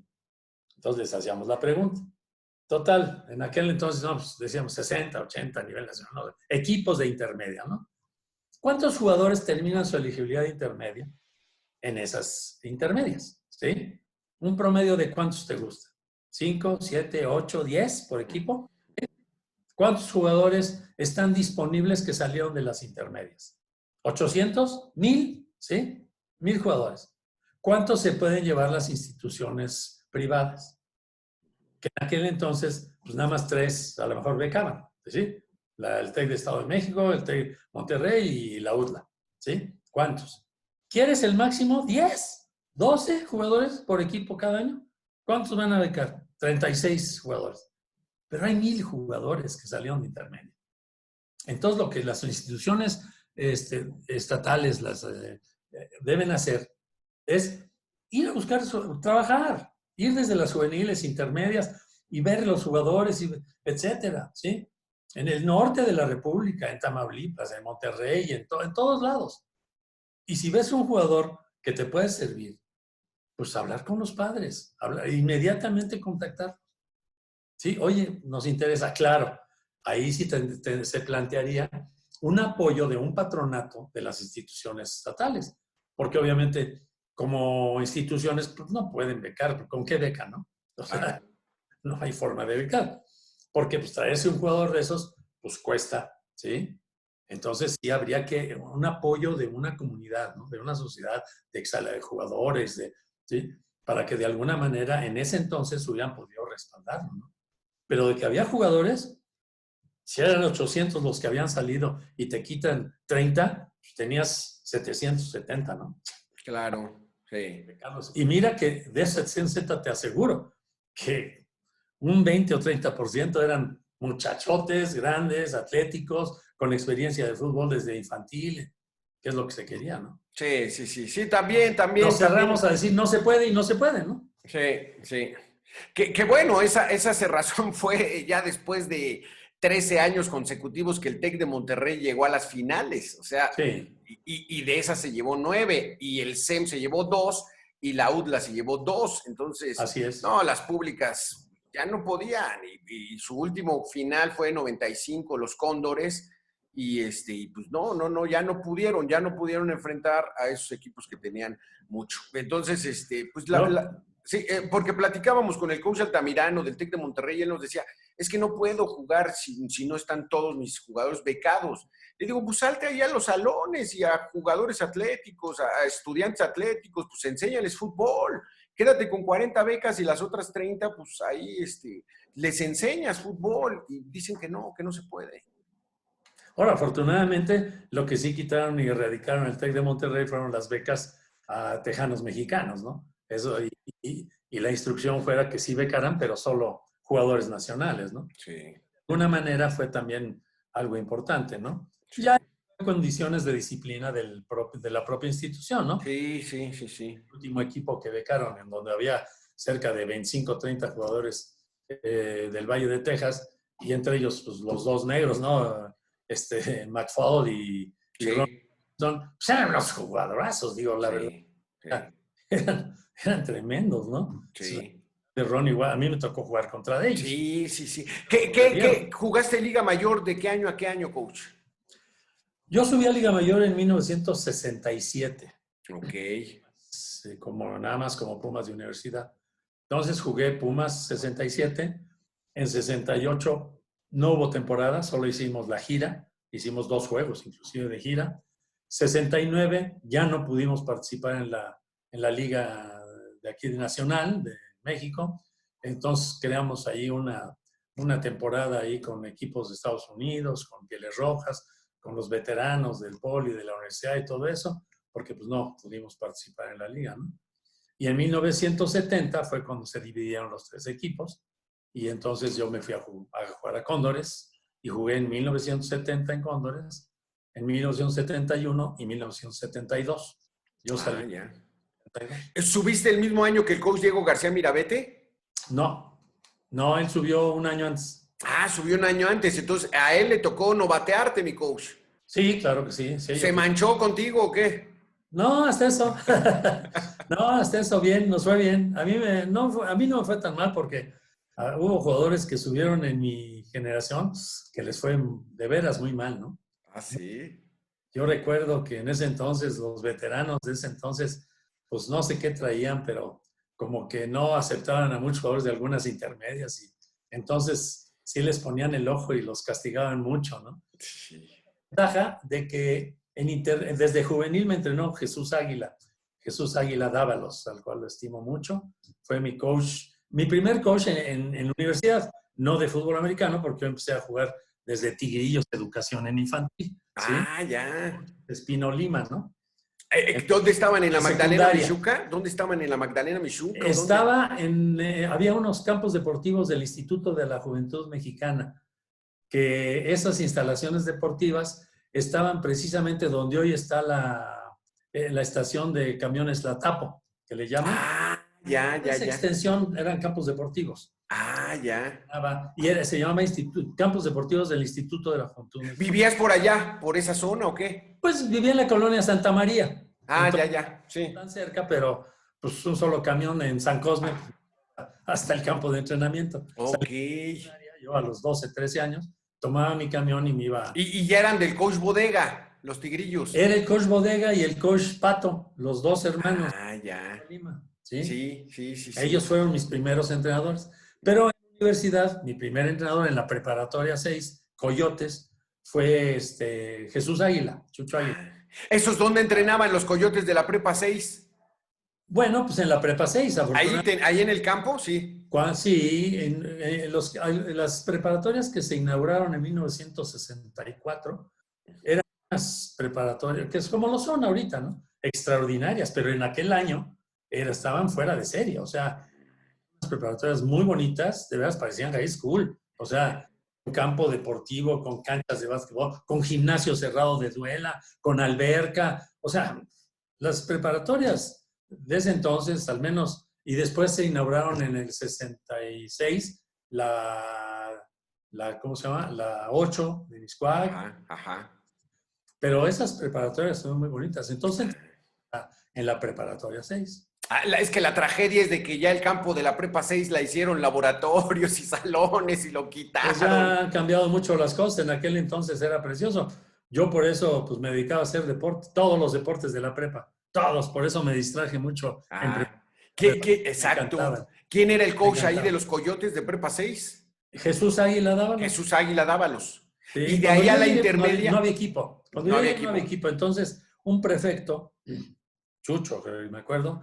Entonces les hacíamos la pregunta. Total, en aquel entonces, no, pues decíamos 60, 80 a nivel nacional, ¿no? Equipos de intermedia, ¿no? ¿Cuántos jugadores terminan su elegibilidad intermedia en esas intermedias? ¿Sí? ¿Un promedio de cuántos te gusta? ¿5, 7, 8, 10 por equipo? ¿Cuántos jugadores están disponibles que salieron de las intermedias? ¿800? ¿1000? ¿Sí? 1000 jugadores. ¿Cuántos se pueden llevar las instituciones privadas? Que en aquel entonces, pues nada más 3 a lo mejor becaban, ¿sí? El TEC de Estado de México, el TEC Monterrey y la UDLA, ¿sí? ¿Cuántos? ¿Quieres el máximo? 10, 12 jugadores por equipo cada año. ¿Cuántos van a becar? 36 jugadores. Pero hay 1000 jugadores que salieron de intermedio. Entonces, lo que las instituciones estatales deben hacer es ir a buscar, trabajar, ir desde las juveniles, intermedias y ver los jugadores, etcétera, ¿sí? En el norte de la República, en Tamaulipas, en Monterrey, en todos lados. Y si ves un jugador que te puede servir, pues hablar con los padres, inmediatamente contactar. Sí, oye, nos interesa, claro. Ahí sí se plantearía un apoyo de un patronato de las instituciones estatales, porque obviamente como instituciones pues, no pueden becar, ¿con qué becan, no? O sea, no hay forma de becar, porque pues traerse un jugador de esos, pues cuesta, ¿sí? Entonces sí habría que un apoyo de una comunidad, ¿no? De una sociedad de jugadores, ¿sí? Para que de alguna manera en ese entonces hubieran podido respaldarlo, ¿no? Pero de que había jugadores, si eran 800 los que habían salido y te quitan 30, pues tenías 770, ¿no? Claro, sí. Y mira que de esos 770 te aseguro que un 20 o 30% eran muchachotes, grandes, atléticos, con experiencia de fútbol desde infantil, que es lo que se quería, ¿no? Sí, también. Nos cerramos a decir no se puede y no se puede, ¿no? Sí. Que bueno, esa cerrazón fue ya después de 13 años consecutivos que el TEC de Monterrey llegó a las finales, o sea, sí. y de esas se llevó 9, y el SEM se llevó 2, y la UDLA se llevó 2, entonces, así es. No, las públicas ya no podían, y su último final fue en 95, los Cóndores, y pues no, ya no pudieron enfrentar a esos equipos que tenían mucho. Entonces, pues sí, porque platicábamos con el coach Altamirano del TEC de Monterrey y él nos decía, es que no puedo jugar si no están todos mis jugadores becados. Le digo, pues salte ahí a los salones y a jugadores atléticos, a estudiantes atléticos, pues enséñales fútbol. Quédate con 40 becas y las otras 30, pues ahí les enseñas fútbol. Y dicen que no se puede. Ahora, afortunadamente, lo que sí quitaron y erradicaron el TEC de Monterrey fueron las becas a tejanos mexicanos, ¿no? Eso, y la instrucción fuera que sí becaran, pero solo jugadores nacionales, ¿no? Sí. De alguna manera fue también algo importante, ¿no? Sí. Ya hay condiciones de disciplina de la propia institución, ¿no? Sí. El último equipo que becaron, en donde había cerca de 25 o 30 jugadores del Valle de Texas, y entre ellos pues, los dos negros, ¿no? McFaul y Sí. Ron, pues eran los jugadorazos, digo, la verdad. Sí. Eran tremendos, ¿no? Sí. De Ron igual, a mí me tocó jugar contra ellos. Sí. ¿Qué jugaste Liga Mayor de qué año a qué año, coach? Yo subí a Liga Mayor en 1967. Ok. Sí, nada más como Pumas de universidad. Entonces jugué Pumas 67. En 68 no hubo temporada, solo hicimos la gira. Hicimos 2 juegos, inclusive de gira. 69 ya no pudimos participar en la liga de aquí nacional de México. Entonces creamos ahí una temporada ahí con equipos de Estados Unidos, con Pieles Rojas, con los veteranos del Poli, de la universidad y todo eso, porque pues no pudimos participar en la liga, ¿no? Y en 1970 fue cuando se dividieron los 3 equipos y entonces yo me fui a jugar a Cóndores y jugué en 1970 en Cóndores, en 1971 y 1972. Yo salí. Ya. ¿Subiste el mismo año que el coach Diego García Mirabete? No, él subió un año antes. Subió un año antes, entonces a él le tocó novatearte, mi coach. Sí, claro que sí. ¿Se manchó contigo o qué? No, hasta eso. No, hasta eso bien, nos fue bien. A mí no me fue tan mal porque hubo jugadores que subieron en mi generación que les fue de veras muy mal, ¿no? Sí. Yo recuerdo que en ese entonces, los veteranos de ese entonces, pues no sé qué traían, pero como que no aceptaban a muchos jugadores de algunas intermedias y entonces sí les ponían el ojo y los castigaban mucho, ¿no? Sí. Ventaja de que desde juvenil me entrenó Jesús Águila Dávalos, al cual lo estimo mucho. Fue mi coach, mi primer coach en la universidad, no de fútbol americano, porque yo empecé a jugar desde Tigrillos de Educación en Infantil. ¿sí? Ya. Espino Lima, ¿no? ¿Dónde estaban? ¿En la Magdalena secundaria. Mixhuca? ¿Dónde estaban? ¿En la Magdalena Mixhuca? Había unos campos deportivos del Instituto de la Juventud Mexicana, que esas instalaciones deportivas estaban precisamente donde hoy está la estación de camiones La Tapo, que le llaman. Ya. Esa extensión eran campos deportivos. Ya. Y se llamaba Campos Deportivos del Instituto de la Juventud Mexicana. ¿Vivías por allá, por esa zona o qué? Pues vivía en la colonia Santa María. Entonces, ya, sí. Tan cerca, pero pues un solo camión en San Cosme hasta el campo de entrenamiento. Ok. Yo a los 12, 13 años tomaba mi camión y me iba. Y ya eran del coach Bodega, los Tigrillos. Era el coach Bodega y el coach Pato, los 2 hermanos. Ya. ¿Sí? Sí. Ellos fueron mis primeros entrenadores. Pero en la universidad, mi primer entrenador en la preparatoria 6, Coyotes, fue Jesús Águila, Chucho Águila. ¿Esos dónde entrenaban los Coyotes de la Prepa 6? Bueno, pues en la Prepa 6. ¿Ahí en el campo? Sí. Sí, en las preparatorias que se inauguraron en 1964 eran unas preparatorias, que es como lo son ahorita, ¿no? Extraordinarias, pero en aquel año estaban fuera de serie, o sea, unas preparatorias muy bonitas, de veras parecían high school, o sea, un campo deportivo con canchas de básquetbol, con gimnasio cerrado de duela, con alberca, o sea, las preparatorias de ese entonces, al menos, y después se inauguraron en el 66 ¿cómo se llama? La 8 de Miscuac. Ajá. Pero esas preparatorias son muy bonitas. Entonces, en la preparatoria 6. Es que la tragedia es de que ya el campo de la Prepa 6 la hicieron laboratorios y salones y lo quitaron. Pues ya han cambiado mucho las cosas. En aquel entonces era precioso. Yo por eso pues me dedicaba a hacer deporte, todos los deportes de la prepa, todos, por eso me distraje mucho en Ah, prepa. Me exacto. encantaban, ¿Quién era el me coach ahí de encantaban. los Coyotes de Prepa 6? Jesús Águila Dávalos. Jesús Águila Dávalos. Y Sí, de cuando ahí a yo la llegué, pues no intermedia, había equipo. Cuando no yo había llegué, no había equipo. equipo. Entonces, un prefecto, Chucho, que me acuerdo,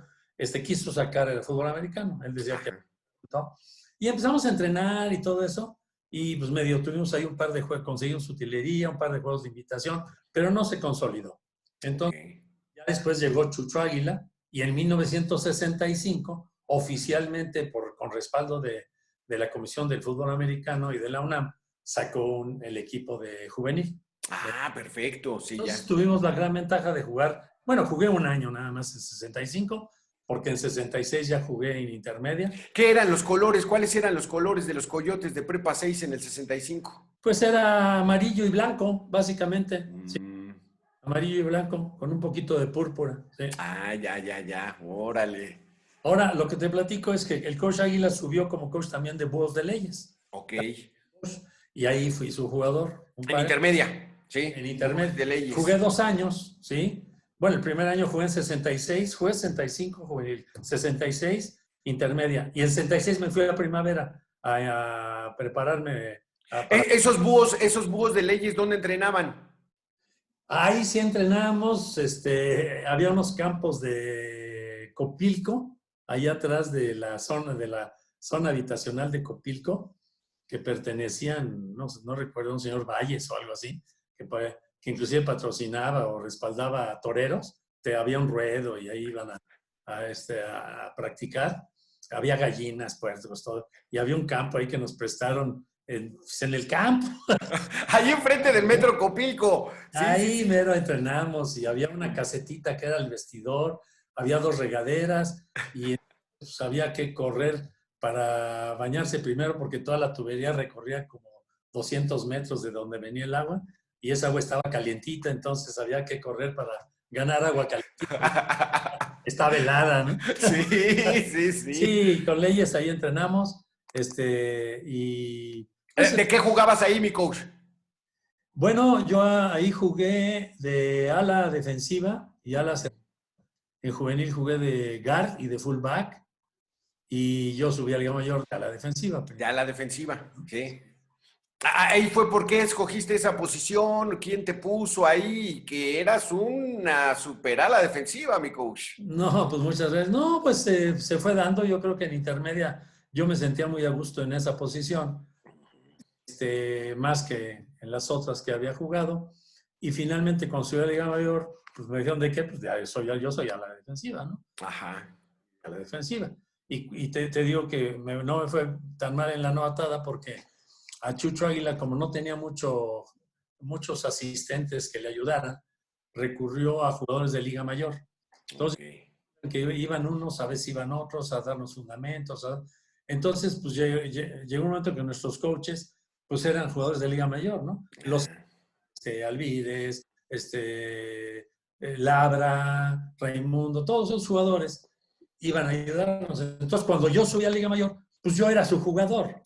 quiso sacar el fútbol americano. Él decía que Ajá. no. Y empezamos a entrenar y todo eso. Y pues medio tuvimos ahí un par de juegos, conseguimos utilería, un par de juegos de invitación, pero no se consolidó. Ok. Entonces, ya después llegó Chucho Águila y en 1965, oficialmente con respaldo de la Comisión del Fútbol Americano y de la UNAM, sacó el equipo de juvenil. Ah, perfecto, sí, ya. Entonces tuvimos la gran ventaja de jugar, bueno, jugué un año nada más en 65, porque en 66 ya jugué en intermedia. ¿Qué eran los colores? ¿Cuáles eran los colores de los Coyotes de Prepa 6 en el 65? Pues era amarillo y blanco, básicamente. Sí, Mm, amarillo y blanco, con un poquito de púrpura. Sí. ya, órale. Ahora, lo que te platico es que el coach Águila subió como coach también de Búhos de Leyes. Ok. Y ahí fui su jugador, un En par intermedia, sí. en Búhos internet. de Jugué Leyes. 2 años, ¿sí? Bueno, el primer año jugué en 66, jugué 65 juvenil, 66 intermedia. Y en 66 me fui a la primavera a prepararme para... Esos búhos de Leyes, ¿dónde entrenaban? Ahí sí entrenábamos, había unos campos de Copilco, ahí atrás de la zona habitacional de Copilco, que pertenecían, no recuerdo, a un señor Valles o algo así, que inclusive patrocinaba o respaldaba a toreros. Había un ruedo y ahí iban a practicar. Había gallinas, puertos, todo. Y había un campo ahí que nos prestaron en el campo. Ahí enfrente del Metro Copilco. Sí, sí, Ahí sí. mero entrenamos y había una casetita que era el vestidor, había 2 regaderas y pues, había que correr para bañarse primero porque toda la tubería recorría como 200 metros de donde venía el agua y esa agua estaba calientita, entonces había que correr para ganar agua calientita. Estaba helada, ¿no? Sí, sí, sí. Sí, con Leyes ahí entrenamos, y pues ¿De qué jugabas ahí, mi coach? bueno, yo ahí jugué de ala defensiva y ala cerrada. En juvenil jugué de guard y de fullback y yo subí a Liga Mayor a la defensiva Ya primero. la defensiva, sí. Ahí fue porque escogiste esa posición, quién te puso ahí, que eras una super ala defensiva, mi coach. No, pues muchas veces, no, pues se fue dando, yo creo que en intermedia yo me sentía muy a gusto en esa posición, más que en las otras que había jugado y finalmente cuando subí a Liga Mayor, pues me dijeron de qué, pues ya yo soy a la defensiva, ¿no? Ajá. A la defensiva. Y te digo que no me fue tan mal en la novatada porque a Chucho Águila, como no tenía muchos asistentes que le ayudaran, recurrió a jugadores de Liga Mayor. Entonces, Ok. que iban unos, a veces iban otros a darnos fundamentos. Entonces, pues llegó un momento que nuestros coaches, pues eran jugadores de Liga Mayor, ¿no? Los Alvides, Labra, Raimundo, todos esos jugadores iban a ayudarnos. Entonces, cuando yo subí a Liga Mayor, pues yo era su jugador.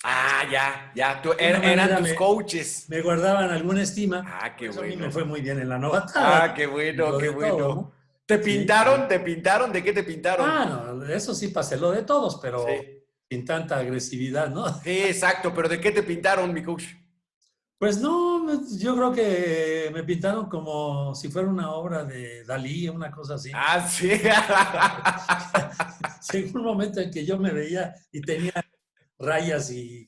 Ya. De alguna Eran manera tus coaches. me guardaban alguna estima, Ah, por qué eso a mí me bueno. fue muy bien en la novatada, Qué bueno, dentro qué de todo, bueno. ¿no? ¿Te Sí, pintaron? sí. ¿Te pintaron? ¿De qué te pintaron? No, eso sí pasé lo de todos, pero Sí. sin tanta agresividad, ¿no? Sí, exacto, pero ¿de qué te pintaron, mi coach? Pues no, yo creo que me pintaron como si fuera una obra de Dalí, una cosa así. Sí. Llegó un momento en que yo me veía y tenía rayas y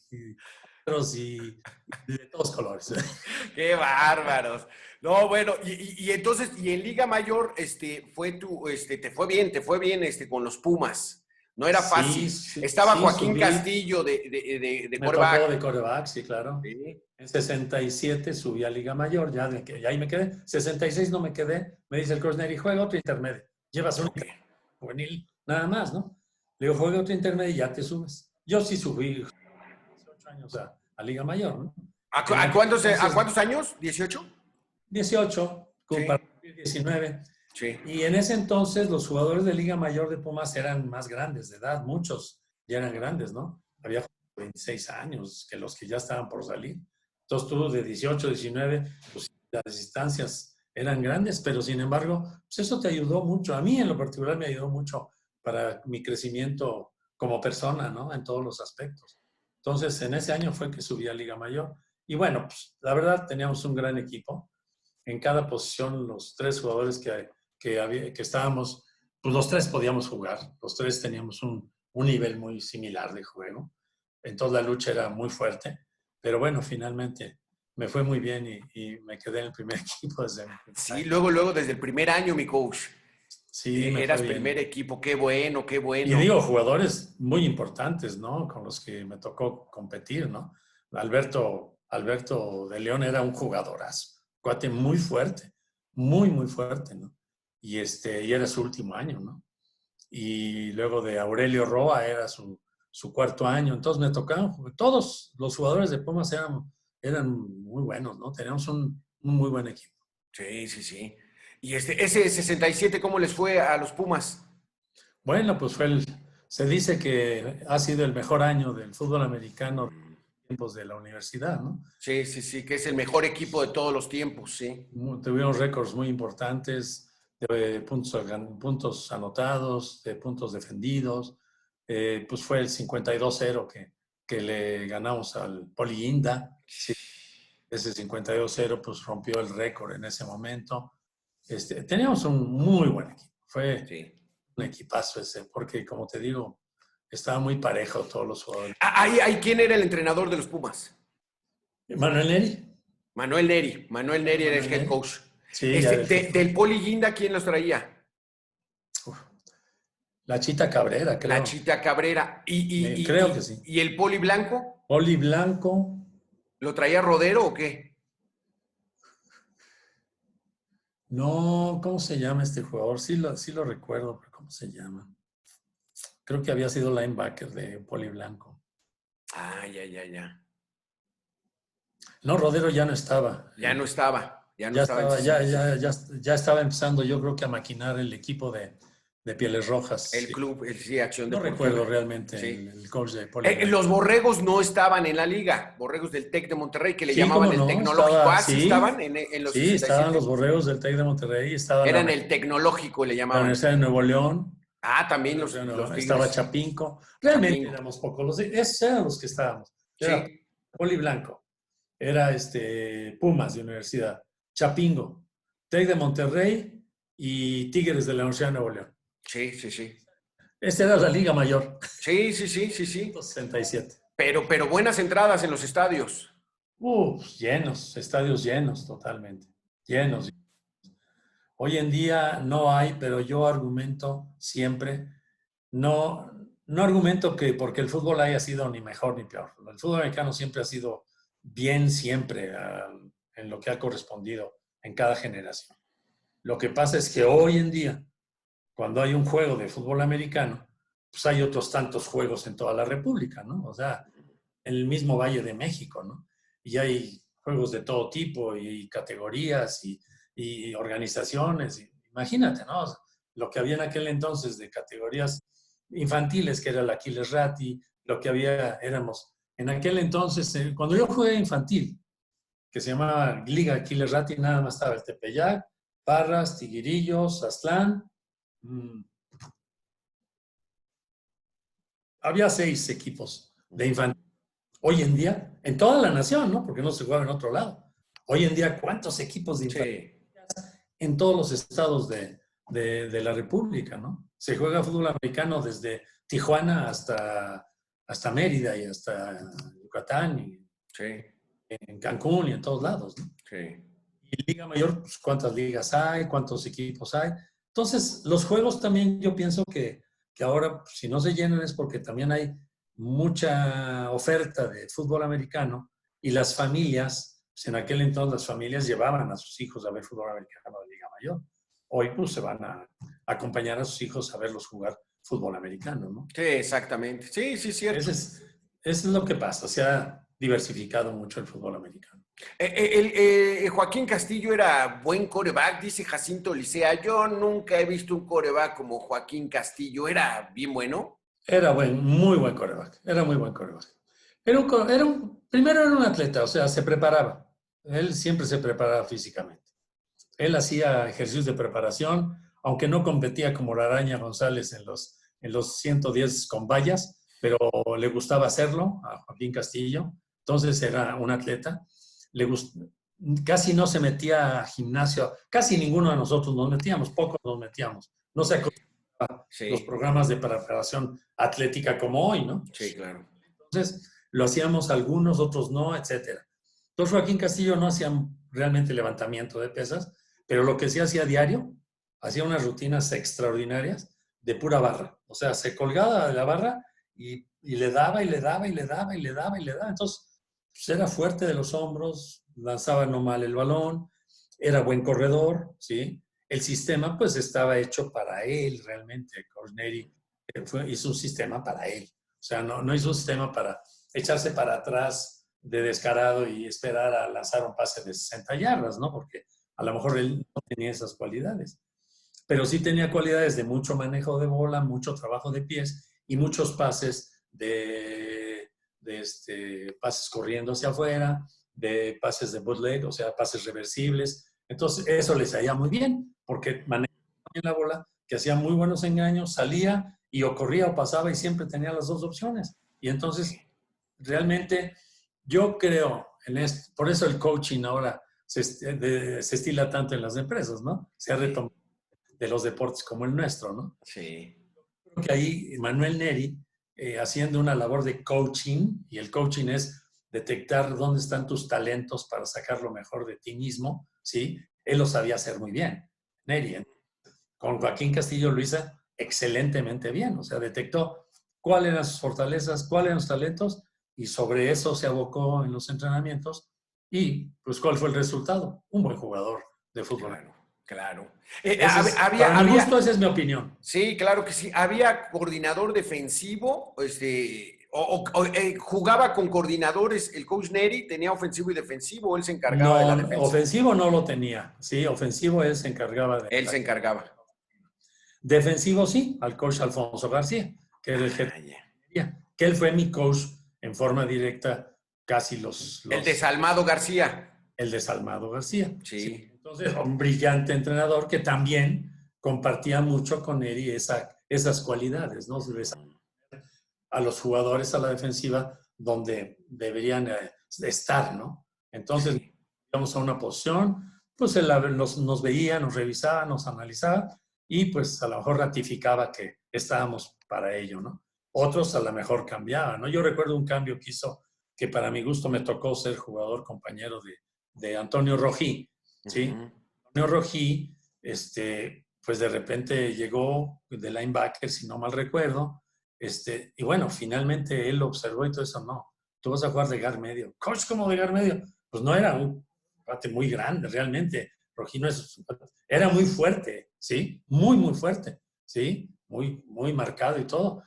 de todos colores. Qué bárbaros. No, bueno, y entonces, y en Liga Mayor, te fue bien, con los Pumas. No era Sí, fácil. Estaba sí, Joaquín subí. Castillo de Me tocó quarterback. de coreback, sí, claro. Sí. En 67 subí a Liga Mayor, ya ahí me quedé. 66 no me quedé. Me dice el coach Neri, juega otro intermedio. Llevas un Ok. juvenil, nada más, ¿no? Le digo, juega otro intermedio y ya te subes. Yo sí subí 18 años a Liga Mayor, ¿no? En aquel ¿A entonces, cuántos años? ¿18? 18, como para Sí, 19. sí. Y en ese entonces los jugadores de Liga Mayor de Pumas eran más grandes de edad, muchos ya eran grandes, ¿no? Había 26 años que los que ya estaban por salir. Entonces tú de 18, 19, pues las distancias eran grandes, pero sin embargo, pues eso te ayudó mucho. A mí en lo particular me ayudó mucho para mi crecimiento como persona, ¿no? En todos los aspectos. Entonces, en ese año fue que subí a Liga Mayor. Y bueno, pues la verdad teníamos un gran equipo. En cada posición, los tres jugadores que estábamos, pues los tres podíamos jugar. Los tres teníamos un nivel muy similar de juego. Entonces la lucha era muy fuerte. Pero bueno, finalmente me fue muy bien y me quedé en el primer equipo desde mi primer Sí, año. luego desde el primer año, mi coach. Sí, me Eras fue bien. primer equipo, qué bueno, qué Y bueno. digo, jugadores muy importantes, ¿no? Con los que me tocó competir, ¿no? Alberto de León era un jugadorazo, cuate muy fuerte, muy fuerte, ¿no? Y era su último año, ¿no? Y luego de Aurelio Roa era su cuarto año, entonces me tocaban, todos los jugadores de Pumas eran muy buenos, ¿no? Teníamos un muy buen equipo. Sí, sí, sí. Y ese 67, ¿cómo les fue a los Pumas? Bueno, pues se dice que ha sido el mejor año del fútbol americano de los tiempos de la universidad, ¿no? Sí, sí, sí, que es el mejor equipo de todos los tiempos, sí. Tuvimos récords muy importantes de puntos anotados, de puntos defendidos. Pues fue el 52-0 que le ganamos al Poli Inda. Sí, ese 52-0 pues rompió el récord en ese momento. Teníamos un muy buen equipo. Fue Sí. un equipazo ese, porque como te digo, estaba muy parejo todos los jugadores. ¿Quién era el entrenador de los Pumas? Manuel Neri. Manuel Neri. Manuel Neri era el Manuel head Neri. coach. Sí, ya era el head coach. Del Poli Guinda, ¿quién los traía? Uf, la Chita Cabrera, La creo. Chita Cabrera. Creo que sí. ¿Y el Poli Blanco? Oli Blanco. ¿Lo traía Rodero o qué? No, ¿cómo se llama este jugador? Sí lo recuerdo, pero ¿cómo se llama? Creo que había sido linebacker de Poli Blanco. Ah, ya. No, Rodero ya no estaba. Ya no estaba. Ya no Ya estaba en estaba, ya, 67. ya, ya, ya estaba empezando, yo creo que a maquinar el equipo de Pieles Rojas. El Sí. club, sí, Acción No Deportiva. recuerdo realmente Sí. el coach de Poli Blanco. Los borregos no estaban en la liga. Borregos del TEC de Monterrey, que le Sí, llamaban cómo el no, tecnológico. estaba, Ah, sí estaban sí, en los sí, estaban 67. los borregos del TEC de Monterrey, estaba Eran el tecnológico, le la llamaban. Universidad de Nuevo León, Ah, también los estaba Tigres. Chapinco. Realmente Chapingo. éramos pocos, esos eran los que estábamos. Era Sí, Poli Blanco, era Pumas de Universidad, Chapingo, TEC de Monterrey y Tigres de la Universidad de Nuevo León. sí. Esta era la Liga Mayor, Sí. 167. Pero buenas entradas en los estadios. Llenos, estadios llenos totalmente, llenos. Hoy en día no hay, pero yo argumento siempre, no argumento que porque el fútbol haya sido ni mejor ni peor. El fútbol americano siempre ha sido bien, siempre, en lo que ha correspondido en cada generación. Lo que pasa es que hoy en día, cuando hay un juego de fútbol americano, pues hay otros tantos juegos en toda la República, ¿no? O sea, en el mismo Valle de México, ¿no? Y hay juegos de todo tipo y categorías y organizaciones. Imagínate, ¿no? Lo que había en aquel entonces de categorías infantiles, que era el Aquiles Ratti, lo que éramos en aquel entonces, cuando yo jugué infantil, que se llamaba Liga Aquiles Ratti, nada más estaba el Tepeyac, Parras, Tiguirillos, Aztlán. Había 6 equipos de infantil. Hoy en día, en toda la nación, ¿no? Porque no se juega en otro lado. Hoy en día, ¿cuántos equipos de infantil Sí. en todos los estados de la República, ¿no? Se juega fútbol americano desde Tijuana hasta Mérida y hasta Yucatán y Sí. en Cancún y en todos lados, ¿no? Sí. Y Liga Mayor, pues, ¿cuántas ligas hay? ¿Cuántos equipos hay? Entonces, los juegos también yo pienso que ahora, si no se llenan es porque también hay mucha oferta de fútbol americano y las familias, pues en aquel entonces las familias llevaban a sus hijos a ver fútbol americano de Liga Mayor. Hoy pues se van a acompañar a sus hijos a verlos jugar fútbol americano, ¿no? Sí, exactamente. Sí, cierto. Eso es lo que pasa, se ha diversificado mucho el fútbol americano. Joaquín Castillo era buen coreback, dice Jacinto Licea. Yo nunca he visto un coreback como Joaquín Castillo. ¿Era bien bueno? Era muy buen coreback, era muy buen coreback. Primero era un atleta, o sea, se preparaba. Él siempre se preparaba físicamente. Él hacía ejercicios de preparación, aunque no competía como la Araña González en los 110 con vallas, pero le gustaba hacerlo a Joaquín Castillo. Entonces era un atleta. Le gust... Casi no se metía a gimnasio, casi ninguno de nosotros nos metíamos, pocos nos metíamos. No se acostumbraba los programas de preparación atlética como hoy, ¿no? Sí, claro. Entonces lo hacíamos algunos, otros no, etcétera. Entonces Joaquín Castillo no hacía realmente levantamiento de pesas, pero lo que sí hacía diario, hacía unas rutinas extraordinarias de pura barra. O sea, se colgaba de la barra y le daba y le daba y le daba y le daba y le daba. Entonces, pues era fuerte de los hombros, lanzaba no mal el balón, era buen corredor, ¿sí? El sistema pues estaba hecho para él realmente. Corneri hizo un sistema para él. O sea, no hizo un sistema para echarse para atrás de descarado y esperar a lanzar un pase de 60 yardas, ¿no? Porque a lo mejor él no tenía esas cualidades. Pero sí tenía cualidades de mucho manejo de bola, mucho trabajo de pies y muchos pases pases corriendo hacia afuera, de pases de bootleg, o sea, pases reversibles. Entonces, eso les salía muy bien, porque manejaba bien la bola, que hacía muy buenos engaños, salía y o corría o pasaba y siempre tenía las dos opciones. Y entonces, realmente, yo creo en esto, por eso el coaching ahora se estila tanto en las empresas, ¿no? Se ha retomado de los deportes como el nuestro, ¿no? Sí. Creo que ahí Manuel Neri, haciendo una labor de coaching, y el coaching es detectar dónde están tus talentos para sacar lo mejor de ti mismo, ¿sí? Él lo sabía hacer muy bien, Neri. Con Joaquín Castillo lo hizo excelentemente bien, o sea, detectó cuáles eran sus fortalezas, cuáles eran sus talentos, y sobre eso se abocó en los entrenamientos, y pues ¿cuál fue el resultado? Un buen jugador de fútbol. Claro, claro. Para mi gusto, esa es mi opinión. Sí, claro que sí. ¿Había coordinador defensivo? ¿Jugaba con coordinadores? ¿El coach Neri tenía ofensivo y defensivo o él se encargaba de la No, defensa? ofensivo no lo tenía. Sí, ofensivo él se encargaba de. Él se encargaba. Defensivo sí, al coach Alfonso García, que era el jefe, que él fue mi coach en forma directa casi El desalmado García. El desalmado García. Sí. Sí. Entonces, un brillante entrenador que también compartía mucho con Eri esas cualidades, ¿no? A los jugadores a la defensiva donde deberían estar, ¿no? Entonces, íbamos a una posición, pues él nos veía, nos revisaba, nos analizaba y pues a lo mejor ratificaba que estábamos para ello, ¿no? Otros a lo mejor cambiaban, ¿no? Yo recuerdo un cambio que hizo, que para mi gusto me tocó ser jugador compañero de Antonio Rojí, ¿sí? Antonio Rojí, pues de repente llegó de linebacker, si no mal recuerdo, y bueno, finalmente él lo observó y todo eso, no, tú vas a jugar de guard medio. Coach, ¿cómo de guard medio? Pues no era un bate muy grande, realmente. Rojino era muy fuerte, ¿sí? Muy, muy fuerte, ¿sí? Muy, muy marcado y todo,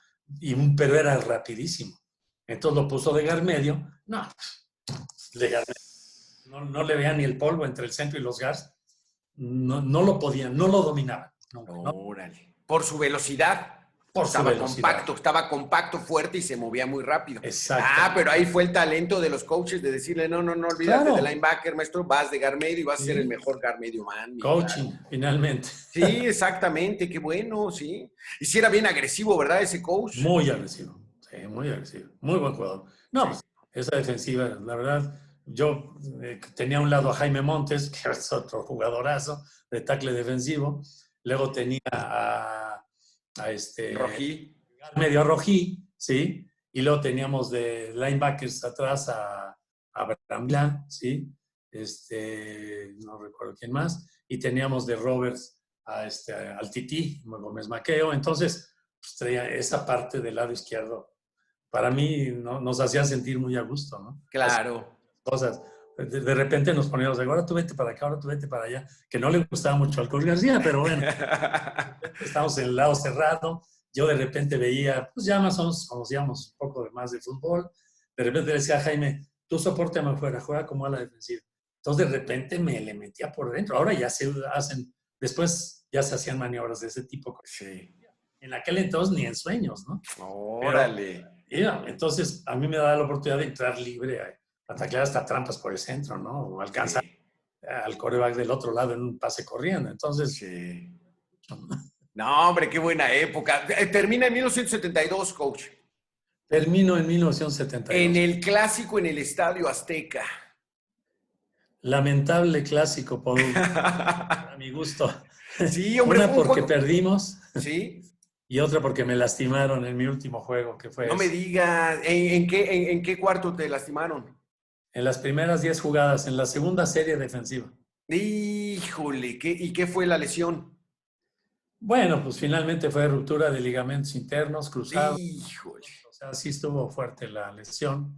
pero era rapidísimo. Entonces lo puso de guard medio, no, de guard medio. No le veía ni el polvo entre el centro y los guards. No lo podían, no lo dominaban. Órale. Por su velocidad. Por su velocidad. Estaba compacto, fuerte y se movía muy rápido. Exacto. Pero ahí fue el talento de los coaches de decirle, no, olvídate de linebacker, maestro, vas de guard medio y vas a ser el mejor guard medio man. Coaching, finalmente. Sí, exactamente, qué bueno, sí. Y sí era bien agresivo, ¿verdad, ese coach? Muy agresivo, sí, muy agresivo. Muy buen jugador. No, pues, esa defensiva, la verdad, yo tenía a un lado a Jaime Montes, que es otro jugadorazo de tackle defensivo. Luego tenía a Rojí. Medio Rojí, ¿sí? Y luego teníamos de linebackers atrás a Abraham, ¿sí? No recuerdo quién más. Y teníamos de Roberts al Tití, Gómez Maqueo. Entonces, pues, traía esa parte del lado izquierdo. Para mí nos hacía sentir muy a gusto, ¿no? Claro. Cosas. De repente nos poníamos, ahora tú vete para acá, ahora tú vete para allá, que no le gustaba mucho al Coach García, pero bueno, estamos en el lado cerrado. Yo de repente veía, pues ya más o menos conocíamos un poco más de fútbol. De repente le decía a Jaime, tú sopórtame afuera, juega como a la defensiva. Entonces de repente me le metía por dentro. Ahora ya se hacen, después ya se hacían maniobras de ese tipo. Sí. En aquel entonces ni en sueños, ¿no? Órale. Pero, entonces a mí me daba la oportunidad de entrar libre a taclear hasta trampas por el centro, ¿no? O alcanzar Sí, al quarterback del otro lado en un pase corriendo. Entonces, sí. No, hombre, qué buena época. Termina en 1972, coach. termino en En 1972. el clásico en el Estadio Azteca. Lamentable clásico, Paul, a mi gusto. Sí, hombre, Una fue un porque juego. perdimos Sí, y otra porque me lastimaron en mi último juego, que fue no me ese. digas. En qué cuarto te lastimaron? En las primeras 10 jugadas, en la segunda serie defensiva. Híjole, ¿y qué fue la lesión? Bueno, pues finalmente fue ruptura de ligamentos internos cruzados. Híjole. O sea, sí estuvo fuerte la lesión.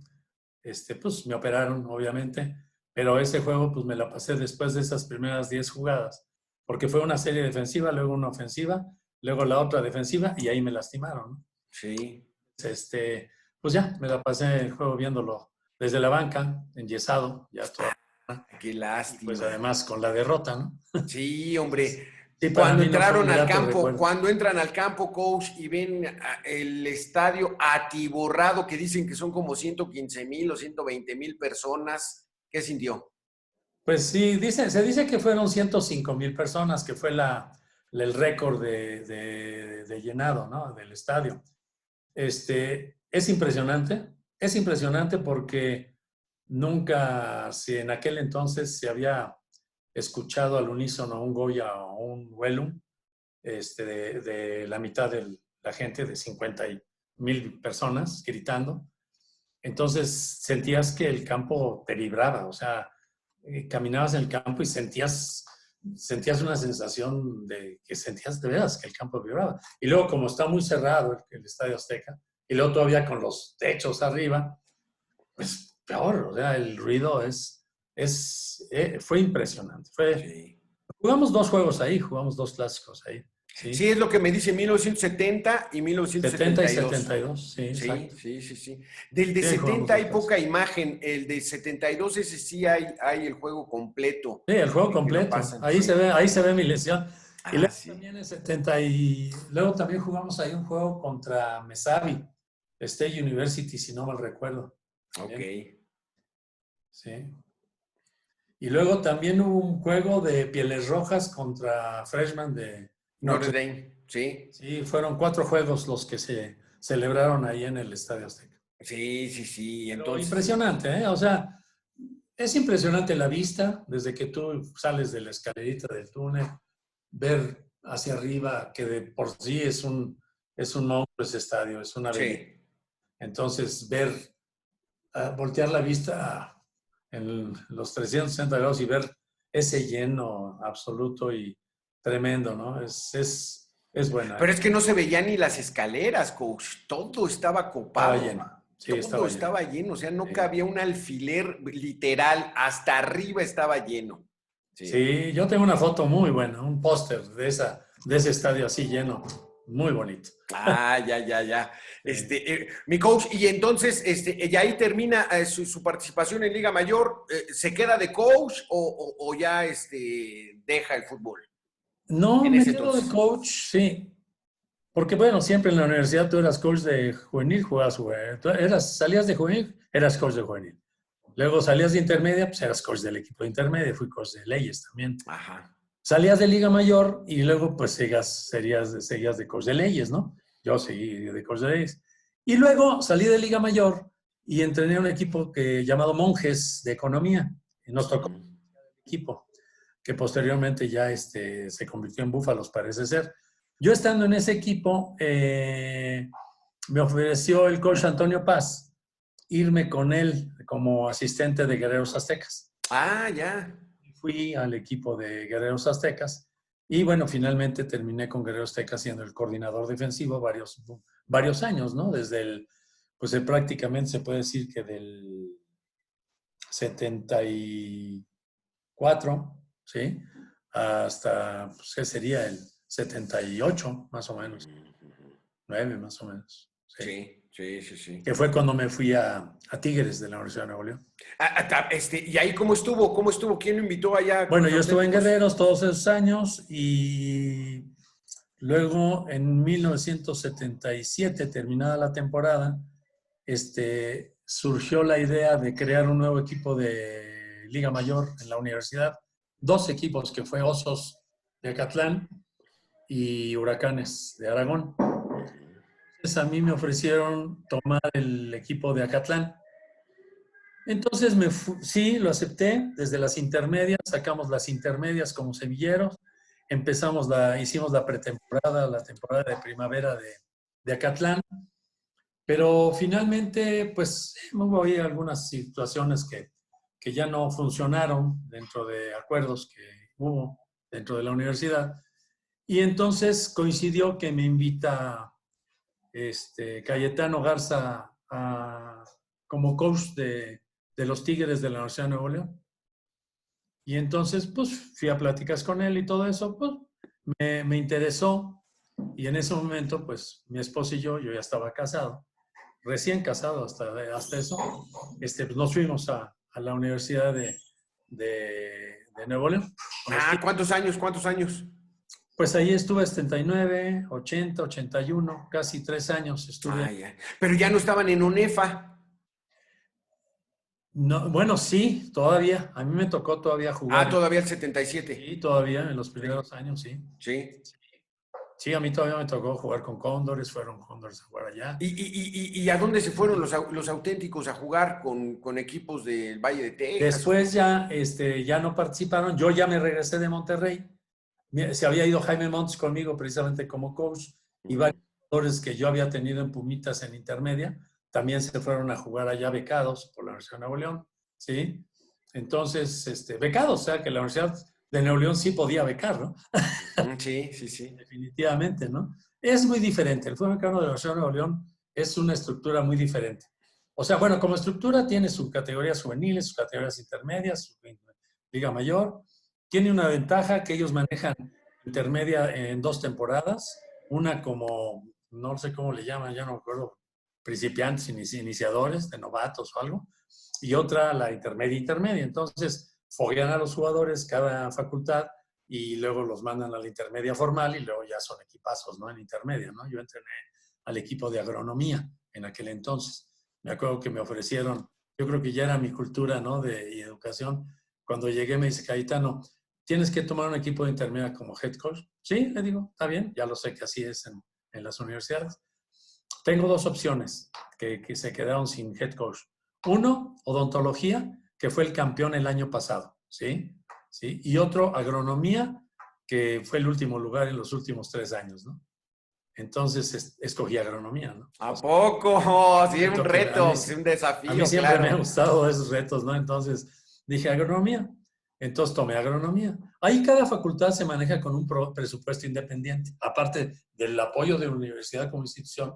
Pues me operaron, obviamente, pero ese juego pues me la pasé después de esas primeras 10 jugadas, porque fue una serie defensiva, luego una ofensiva, luego la otra defensiva y ahí me lastimaron, ¿no? Sí, Pues ya, me la pasé el juego viéndolo desde la banca, enyesado, ya todo, qué y pues lástima. además con la derrota, ¿no? Sí, Entonces, hombre. sí, para Cuando mí no fue un entraron al grato campo, recuerdo. cuando entran al campo, coach, y ven el estadio atiborrado, que dicen que son como 115,000 o 120,000 personas, ¿qué sintió? Pues sí, se dice que fueron 105,000 personas, que fue el récord de llenado, ¿no? Del estadio. Es impresionante porque nunca, si en aquel entonces se había escuchado al unísono un Goya o un Wellum, de la mitad de la gente, de 50,000 personas gritando. Entonces sentías que el campo te vibraba, o sea, caminabas en el campo y sentías una sensación de que sentías de veras que el campo vibraba. Y luego, como está muy cerrado el Estadio Azteca, y luego todavía con los techos arriba, pues peor, o sea, el ruido fue impresionante. Sí. Jugamos dos juegos ahí, jugamos dos clásicos ahí, Sí, ¿sí? es lo que me dice 1970 y 70 y 1972. 72, sí, Sí, exacto. sí, sí, sí. Del de Sí, ahí jugamos 70 dos hay poca clásicos. imagen, el de 72 ese sí hay el juego completo Sí, el juego que lo completo. pasan, sí. Ahí se ve mi lesión. Y Ah, luego sí. también en 70 y luego también jugamos ahí un juego contra Mesabi, State University, si no mal recuerdo. Ok. También, sí. Y luego también hubo un juego de Pieles Rojas contra Freshman de Notre Notre Dame. Dame, sí. Sí, fueron 4 juegos los que se celebraron ahí en el Estadio Azteca. Sí, sí, sí. Pero Entonces, impresionante, ¿eh? O sea, es impresionante la vista desde que tú sales de la escalerita del túnel, ver hacia arriba, que de por sí es un monstruo ese estadio, es una belleza. sí. Entonces, voltear la vista en los 360 grados y ver ese lleno absoluto y tremendo, ¿no? Es buena, Pero es que no se veían ni las escaleras, coach. Todo estaba estaba copado. lleno, sí, Todo estaba lleno. estaba lleno. O sea, no Sí. cabía un alfiler literal. Hasta arriba estaba lleno. Sí. Sí, yo tengo una foto muy buena, un póster de ese estadio así lleno, muy bonito. Ah, ya, ya, ya. Sí. Mi coach, y entonces, y ahí termina su participación en Liga Mayor. ¿Se queda de coach o ya deja el fútbol No, en me ese quedo de entonces? coach, sí. Porque bueno, siempre en la universidad tú eras coach de juvenil, jugabas juvenil. Salías de juvenil, eras coach de juvenil. Luego salías de intermedia, pues eras coach del equipo de intermedia, fui coach de leyes también. Ajá. Salías de Liga Mayor y luego pues seguías de coach de leyes, ¿no? Yo seguí de coach de leyes. Y luego salí de Liga Mayor y entrené un equipo llamado Monjes de Economía. Y nos tocó Ujú. equipo, que posteriormente ya se convirtió en Búfalos, parece ser. Yo estando en ese equipo, me ofreció el coach Antonio Paz irme con él como asistente de Guerreros Aztecas. Ah, ya. Fui al equipo de Guerreros Aztecas y bueno, finalmente terminé con Guerreros Aztecas siendo el coordinador defensivo varios años, ¿no? Pues prácticamente se puede decir que del 74, ¿sí? Hasta, pues, ¿qué sería? El 78, más o menos, Ujú. 9 más o menos, ¿sí? Sí, sí, sí, sí. Que fue cuando me fui a Tigres de la Universidad de Nuevo León. ¿Y ahí cómo estuvo? ¿Cómo estuvo? ¿Quién lo invitó allá con Bueno, los yo estuve en auténticos? Guerreros todos esos años y luego en 1977, terminada la temporada, surgió la idea de crear un nuevo equipo de Liga Mayor en la universidad. 2 equipos, que fue Osos de Acatlán y Huracanes de Aragón. Entonces a mí me ofrecieron tomar el equipo de Acatlán. Entonces sí, lo acepté desde las intermedias, sacamos las intermedias como semilleros, hicimos la pretemporada, la temporada de primavera de Acatlán, pero finalmente pues hubo ahí algunas situaciones que ya no funcionaron dentro de acuerdos que hubo dentro de la universidad, y entonces coincidió que me invita Cayetano Garza como coach de los Tigres de la Universidad de Nuevo León. Y entonces, pues, fui a pláticas con él y todo eso, pues, me interesó. Y en ese momento, pues, mi esposo y yo ya estaba casado, recién casado hasta eso, pues, nos fuimos a la Universidad de Nuevo León. ¿Cuántos años? ¿Cuántos años? Pues ahí estuve 79, 80, 81, casi 3 años estuve. Ya. Pero ya no estaban en UNEFA. No, bueno, sí, todavía. A mí me tocó todavía jugar. Todavía el 77. Sí, todavía en los primeros años, sí. Sí. Sí, a mí todavía me tocó jugar con Cóndores, fueron Cóndores a jugar allá. ¿Y a dónde se fueron los auténticos a jugar con equipos del Valle de Texas? Después ya no participaron. Yo ya me regresé de Monterrey. Se había ido Jaime Montes conmigo precisamente como coach, y varios jugadores que yo había tenido en Pumitas en intermedia también se fueron a jugar allá becados por la Universidad de Nuevo León, ¿sí? Entonces, becados, o sea, que la Universidad de Nuevo León sí podía becar, ¿no? Sí, sí, sí. Definitivamente, ¿no? Es muy diferente. El fútbol americano de la Universidad de Nuevo León es una estructura muy diferente. O sea, bueno, como estructura tiene sus categorías juveniles, sus categorías intermedias, su liga mayor. Tiene una ventaja que ellos manejan intermedia en 2 temporadas. Una como, no sé cómo le llaman, ya no me acuerdo, principiantes, iniciadores, de novatos o algo. Y otra, la intermedia. Entonces, foguean a los jugadores cada facultad y luego los mandan a la intermedia formal y luego ya son equipazos, ¿no? En intermedia, ¿no? Yo entrené al equipo de agronomía en aquel entonces. Me acuerdo que me ofrecieron, yo creo que ya era mi cultura, ¿no? Y educación. Cuando llegué me dice, Cayetano, ¿tienes que tomar un equipo de intermedia como head coach? Sí, le digo, está bien, ya lo sé que así es en las universidades. Tengo 2 opciones que se quedaron sin head coach. Uno, odontología, que fue el campeón el año pasado, ¿sí? ¿Sí? Y otro, agronomía, que fue el último lugar en los últimos 3 años, ¿no? Entonces escogí agronomía, ¿no? ¿A poco? Sí, un reto, sí, un desafío, a mí siempre claro. me han gustado esos retos, ¿no? Entonces dije agronomía. Entonces tomé agronomía. Ahí cada facultad se maneja con un presupuesto independiente. Aparte del apoyo de la universidad como institución,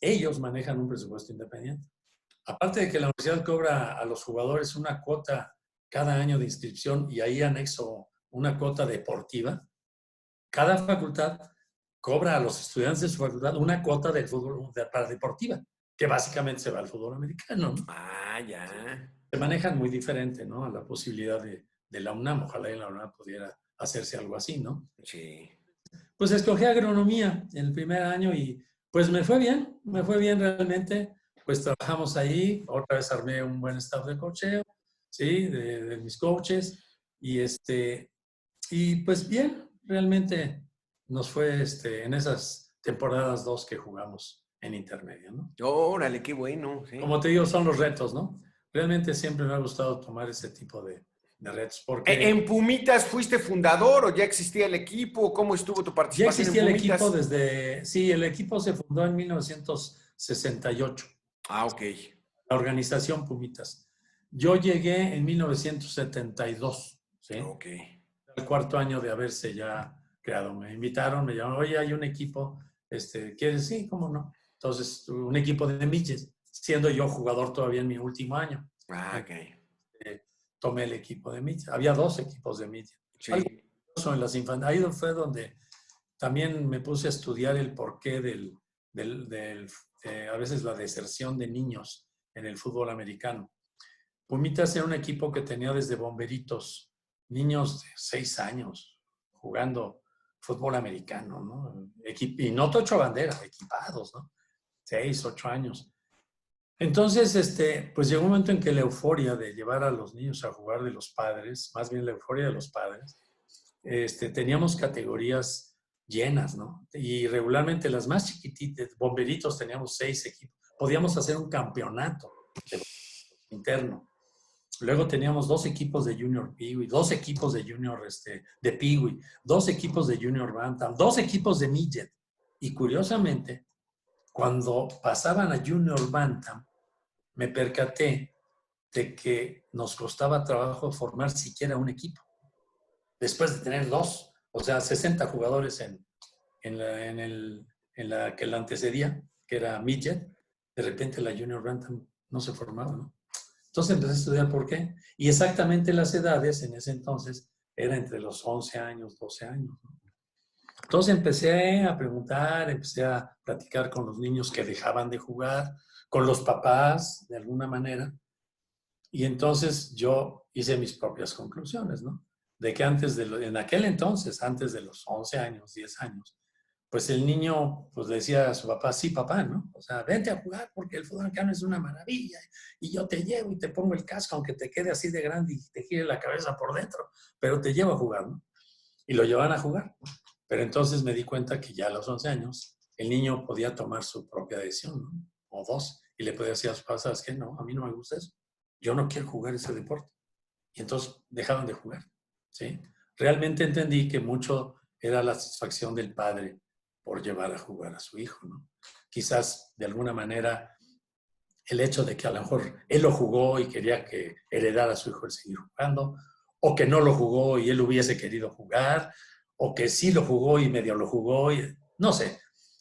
ellos manejan un presupuesto independiente. Aparte de que la universidad cobra a los jugadores una cuota cada año de inscripción y ahí anexo una cuota deportiva, cada facultad cobra a los estudiantes de su facultad una cuota del fútbol para deportiva, que básicamente se va al fútbol americano, ¿no? Ya. Se manejan muy diferente, ¿no? A la posibilidad de la UNAM. Ojalá en la UNAM pudiera hacerse algo así, ¿no? Sí. Pues escogí agronomía en el primer año y pues me fue bien realmente. Pues trabajamos ahí, otra vez armé un buen staff de coacheo, ¿sí? De mis coaches, y pues bien, realmente nos fue en esas temporadas 2 que jugamos en intermedio, ¿no? Órale, qué bueno. Sí. Como te digo, son los retos, ¿no? Realmente siempre me ha gustado tomar ese tipo de retos porque... ¿En Pumitas fuiste fundador o ya existía el equipo? ¿Cómo estuvo tu Ya participación existía en el Pumitas? equipo sí, el equipo se fundó en 1968. Ok. La organización Pumitas. Yo llegué en 1972, ¿sí? Ok. El 4º año de haberse ya creado. Me invitaron, me llamaron, oye, hay un equipo, ¿quieres? Sí, ¿cómo no? Entonces, un equipo de midgets, siendo yo jugador todavía en mi último año. Ok. Tomé el equipo de midgets. Había 2 equipos de midgets. Sí. Algo en las infantiles. Ahí fue donde también me puse a estudiar el porqué a veces la deserción de niños en el fútbol americano. Pumitas era un equipo que tenía desde bomberitos, niños de 6 años jugando fútbol americano, ¿no? Y no tocho bandera, equipados, ¿no? 6, 8 años. Entonces, pues llegó un momento en que la euforia de llevar a los niños a jugar de los padres, más bien la euforia de los padres, teníamos categorías llenas, ¿no? Y regularmente las más chiquititas, bomberitos, teníamos 6 equipos. Podíamos hacer un campeonato interno. Luego teníamos 2 equipos de Junior Peewee, 2 equipos de Junior de Peewee, 2 equipos de Junior Bantam, 2 equipos de Midget. Y curiosamente, cuando pasaban a Junior Bantam, me percaté de que nos costaba trabajo formar siquiera un equipo. Después de tener 2, o sea, 60 jugadores en la que la antecedía, que era Midget, de repente la Junior Bantam no se formaba, ¿no? Entonces empecé a estudiar por qué. Y exactamente las edades en ese entonces era entre los 11 años, 12 años, ¿no? Entonces empecé a preguntar, empecé a platicar con los niños que dejaban de jugar, con los papás, de alguna manera. Y entonces yo hice mis propias conclusiones, ¿no? De que en aquel entonces, antes de los 11 años, 10 años, pues el niño pues le decía a su papá, sí, papá, ¿no? O sea, vente a jugar porque el fútbol americano es una maravilla y yo te llevo y te pongo el casco aunque te quede así de grande y te gire la cabeza por dentro, pero te llevo a jugar, ¿no? Y lo llevan a jugar. Pero entonces me di cuenta que ya a los 11 años el niño podía tomar su propia decisión, ¿no? O 2, y le podía decir a sus padres, ¿sabes qué? No, a mí no me gusta eso. Yo no quiero jugar ese deporte. Y entonces dejaron de jugar, ¿sí? Realmente entendí que mucho era la satisfacción del padre por llevar a jugar a su hijo, ¿no? Quizás de alguna manera el hecho de que a lo mejor él lo jugó y quería que heredara a su hijo el seguir jugando, o que no lo jugó y él hubiese querido jugar, o que sí lo jugó y medio lo jugó, y, no sé,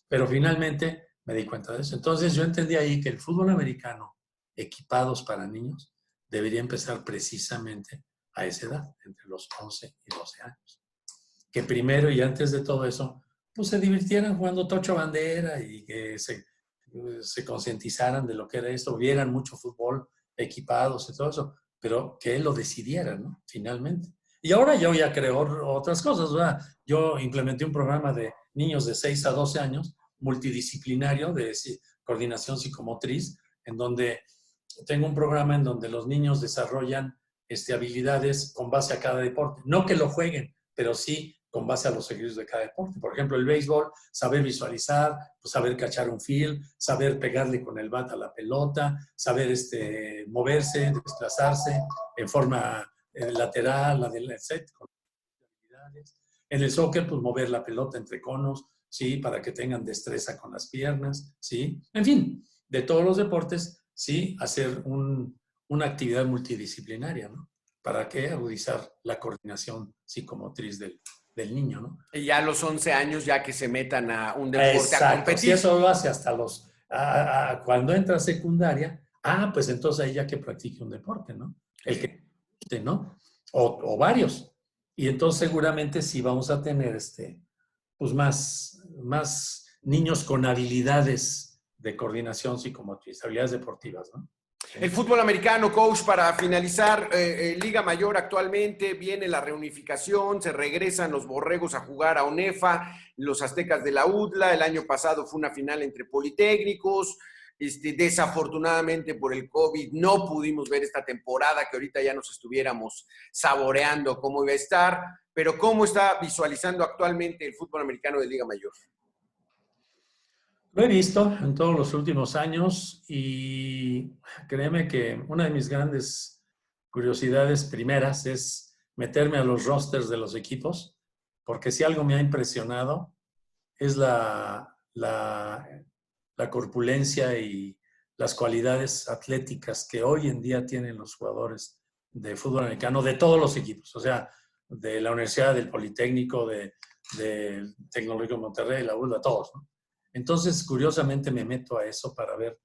pero finalmente me di cuenta de eso. Entonces yo entendí ahí que el fútbol americano, equipados para niños, debería empezar precisamente a esa edad, entre los 11 y 12 años. Que primero y antes de todo eso, pues se divirtieran jugando tocho bandera y que se concientizaran de lo que era esto, vieran mucho fútbol equipados y todo eso, pero que él lo decidiera, ¿no? Finalmente. Y ahora yo ya creo otras cosas, ¿verdad? Yo implementé un programa de niños de 6 a 12 años, multidisciplinario, de coordinación psicomotriz, en donde tengo un programa en donde los niños desarrollan habilidades con base a cada deporte. No que lo jueguen, pero sí con base a los equilibrios de cada deporte. Por ejemplo, el béisbol, saber visualizar, pues saber cachar un field, saber pegarle con el bat a la pelota, saber moverse, desplazarse en forma lateral, etc. En el soccer, pues mover la pelota entre conos, ¿sí? Para que tengan destreza con las piernas, ¿sí? En fin, de todos los deportes, sí, hacer una actividad multidisciplinaria, ¿no? ¿Para qué? Agudizar la coordinación psicomotriz del niño, ¿no? Y ya a los 11 años, ya que se metan a un deporte Exacto, a competir. si eso lo hace hasta cuando entra a secundaria, pues entonces ahí ya que practique un deporte, ¿no? El que, ¿no? O varios. Y entonces seguramente sí vamos a tener pues más niños con habilidades de coordinación psicomotriz, habilidades deportivas, ¿no? El fútbol americano, coach, para finalizar, Liga Mayor actualmente, viene la reunificación, se regresan los borregos a jugar a ONEFA, los aztecas de la UDLA, el año pasado fue una final entre politécnicos, desafortunadamente por el COVID no pudimos ver esta temporada, que ahorita ya nos estuviéramos saboreando cómo iba a estar, pero ¿cómo está visualizando actualmente el fútbol americano de Liga Mayor? Lo he visto en todos los últimos años y créeme que una de mis grandes curiosidades primeras es meterme a los rosters de los equipos, porque si algo me ha impresionado es la corpulencia y las cualidades atléticas que hoy en día tienen los jugadores de fútbol americano de todos los equipos, o sea, de la Universidad, del Politécnico, del Tecnológico de Monterrey, la UDLA, todos, ¿no? Entonces, curiosamente me meto a eso para ver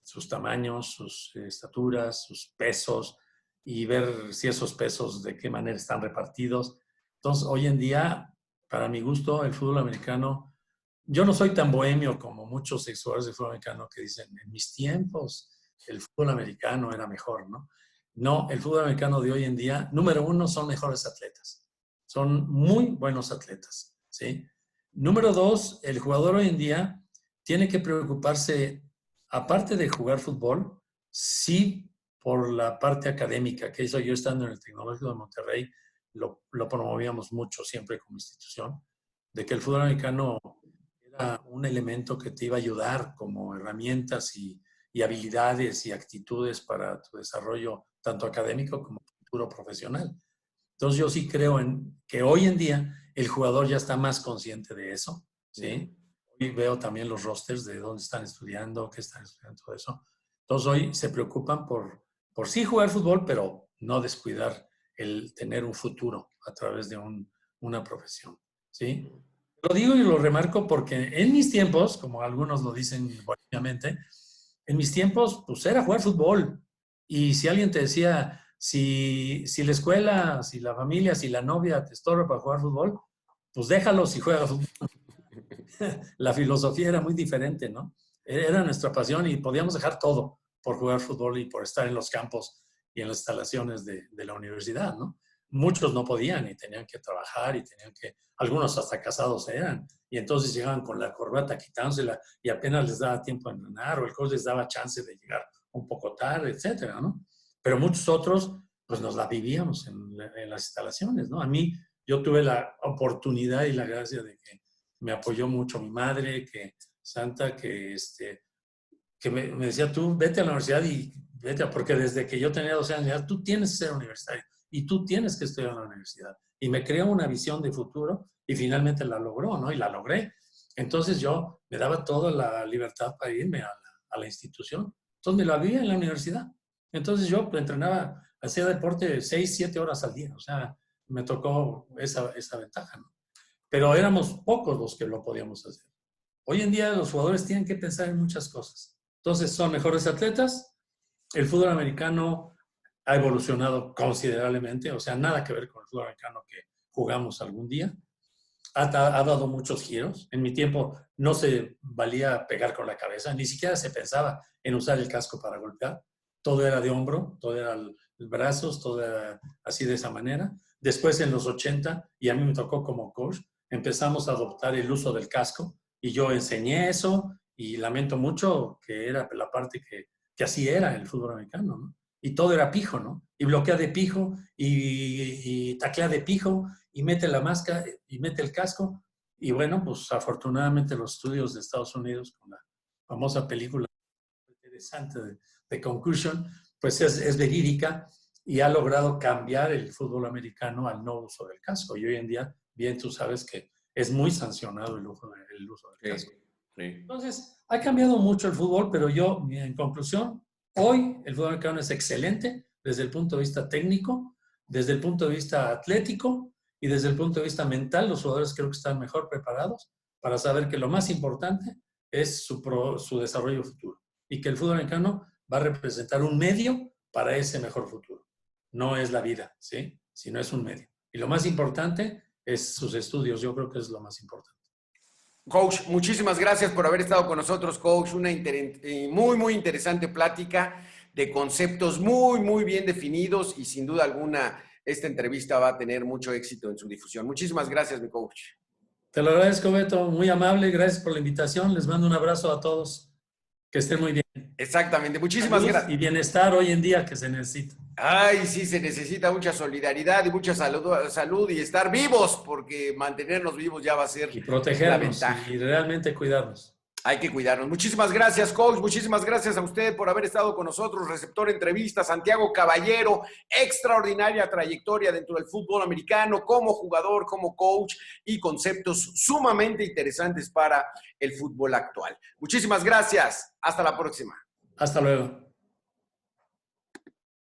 sus tamaños, sus estaturas, sus pesos y ver si esos pesos de qué manera están repartidos. Entonces, hoy en día, para mi gusto, el fútbol americano, yo no soy tan bohemio como muchos jugadores de fútbol americano que dicen, en mis tiempos el fútbol americano era mejor, ¿no? No, el fútbol americano de hoy en día, número uno, son mejores atletas. Son muy buenos atletas, ¿sí? Número dos, el jugador hoy en día tiene que preocuparse, aparte de jugar fútbol, Sí, por la parte académica que hizo yo estando en el Tecnológico de Monterrey, lo promovíamos mucho siempre como institución, de que el fútbol americano era un elemento que te iba a ayudar como herramientas y habilidades y actitudes para tu desarrollo tanto académico como futuro profesional. Entonces yo sí creo en que hoy en día el jugador ya está más consciente de eso, ¿sí? Hoy veo también los rosters de dónde están estudiando, qué están estudiando, todo eso. Entonces hoy se preocupan por sí jugar fútbol, pero no descuidar el tener un futuro a través de una profesión, ¿sí? Lo digo y lo remarco porque en mis tiempos, como algunos lo dicen obviamente, en mis tiempos pues era jugar fútbol. Y si alguien te decía, si la escuela, si la familia, si la novia te estorba para jugar fútbol, pues déjalos y juega fútbol. La filosofía era muy diferente, ¿no? Era nuestra pasión y podíamos dejar todo por jugar fútbol y por estar en los campos y en las instalaciones de la universidad, ¿no? Muchos no podían y tenían que trabajar y tenían que, algunos hasta casados eran, y entonces llegaban con la corbata quitándosela y apenas les daba tiempo de entrenar o el coach les daba chance de llegar un poco tarde, etcétera, ¿no? Pero muchos otros, pues nos la vivíamos en las instalaciones, ¿no? A mí, yo tuve la oportunidad y la gracia de que me apoyó mucho mi madre, que Santa, que me decía, tú vete a la universidad y vete, porque desde que yo tenía 12 años, tú tienes que ser universitario y tú tienes que estudiar en la universidad. Y me creó una visión de futuro y finalmente la logró, ¿no? Y la logré. Entonces yo me daba toda la libertad para irme a la institución. Entonces me la vivía en la universidad. Entonces yo entrenaba, hacía deporte 6, 7 horas al día. O sea, me tocó esa ventaja, ¿no? Pero éramos pocos los que lo podíamos hacer. Hoy en día los jugadores tienen que pensar en muchas cosas. Entonces son mejores atletas. El fútbol americano ha evolucionado considerablemente, o sea, nada que ver con el fútbol americano que jugamos algún día. Ha dado muchos giros. En mi tiempo no se valía pegar con la cabeza, ni siquiera se pensaba en usar el casco para golpear. Todo era de hombro, todo era brazos, todo era así de esa manera. Después en los 80, y a mí me tocó como coach, empezamos a adoptar el uso del casco y yo enseñé eso y lamento mucho que era la parte que así era el fútbol americano, ¿no? Y todo era pijo, ¿no? Y bloquea de pijo y taclea de pijo y mete la máscara y mete el casco. Y bueno, pues afortunadamente los estudios de Estados Unidos con la famosa película interesante de Concussion, pues es verídica y ha logrado cambiar el fútbol americano al no uso del casco. Y hoy en día, bien tú sabes que es muy sancionado el uso del casco. Sí. Entonces, ha cambiado mucho el fútbol, pero yo, en conclusión, hoy el fútbol americano es excelente desde el punto de vista técnico, desde el punto de vista atlético y desde el punto de vista mental. Los jugadores creo que están mejor preparados para saber que lo más importante es su desarrollo futuro y que el fútbol americano va a representar un medio para ese mejor futuro. No es la vida, ¿sí? Sino es un medio. Y lo más importante es sus estudios. Yo creo que es lo más importante. Coach, muchísimas gracias por haber estado con nosotros, coach. Una muy interesante plática de conceptos muy bien definidos y sin duda alguna esta entrevista va a tener mucho éxito en su difusión. Muchísimas gracias, mi coach. Te lo agradezco, Beto. Muy amable. Gracias por la invitación. Les mando un abrazo a todos. Que estén muy bien. Exactamente. Muchísimas gracias. Y bienestar hoy en día que se necesita. Ay, sí, se necesita mucha solidaridad y mucha salud y estar vivos, porque mantenernos vivos ya va a ser y protegernos la ventaja. Y realmente cuidarnos. Hay que cuidarnos. Muchísimas gracias, coach. Muchísimas gracias a usted por haber estado con nosotros. Receptor Entrevista, Santiago Caballero. Extraordinaria trayectoria dentro del fútbol americano como jugador, como coach y conceptos sumamente interesantes para el fútbol actual. Muchísimas gracias. Hasta la próxima. Hasta luego.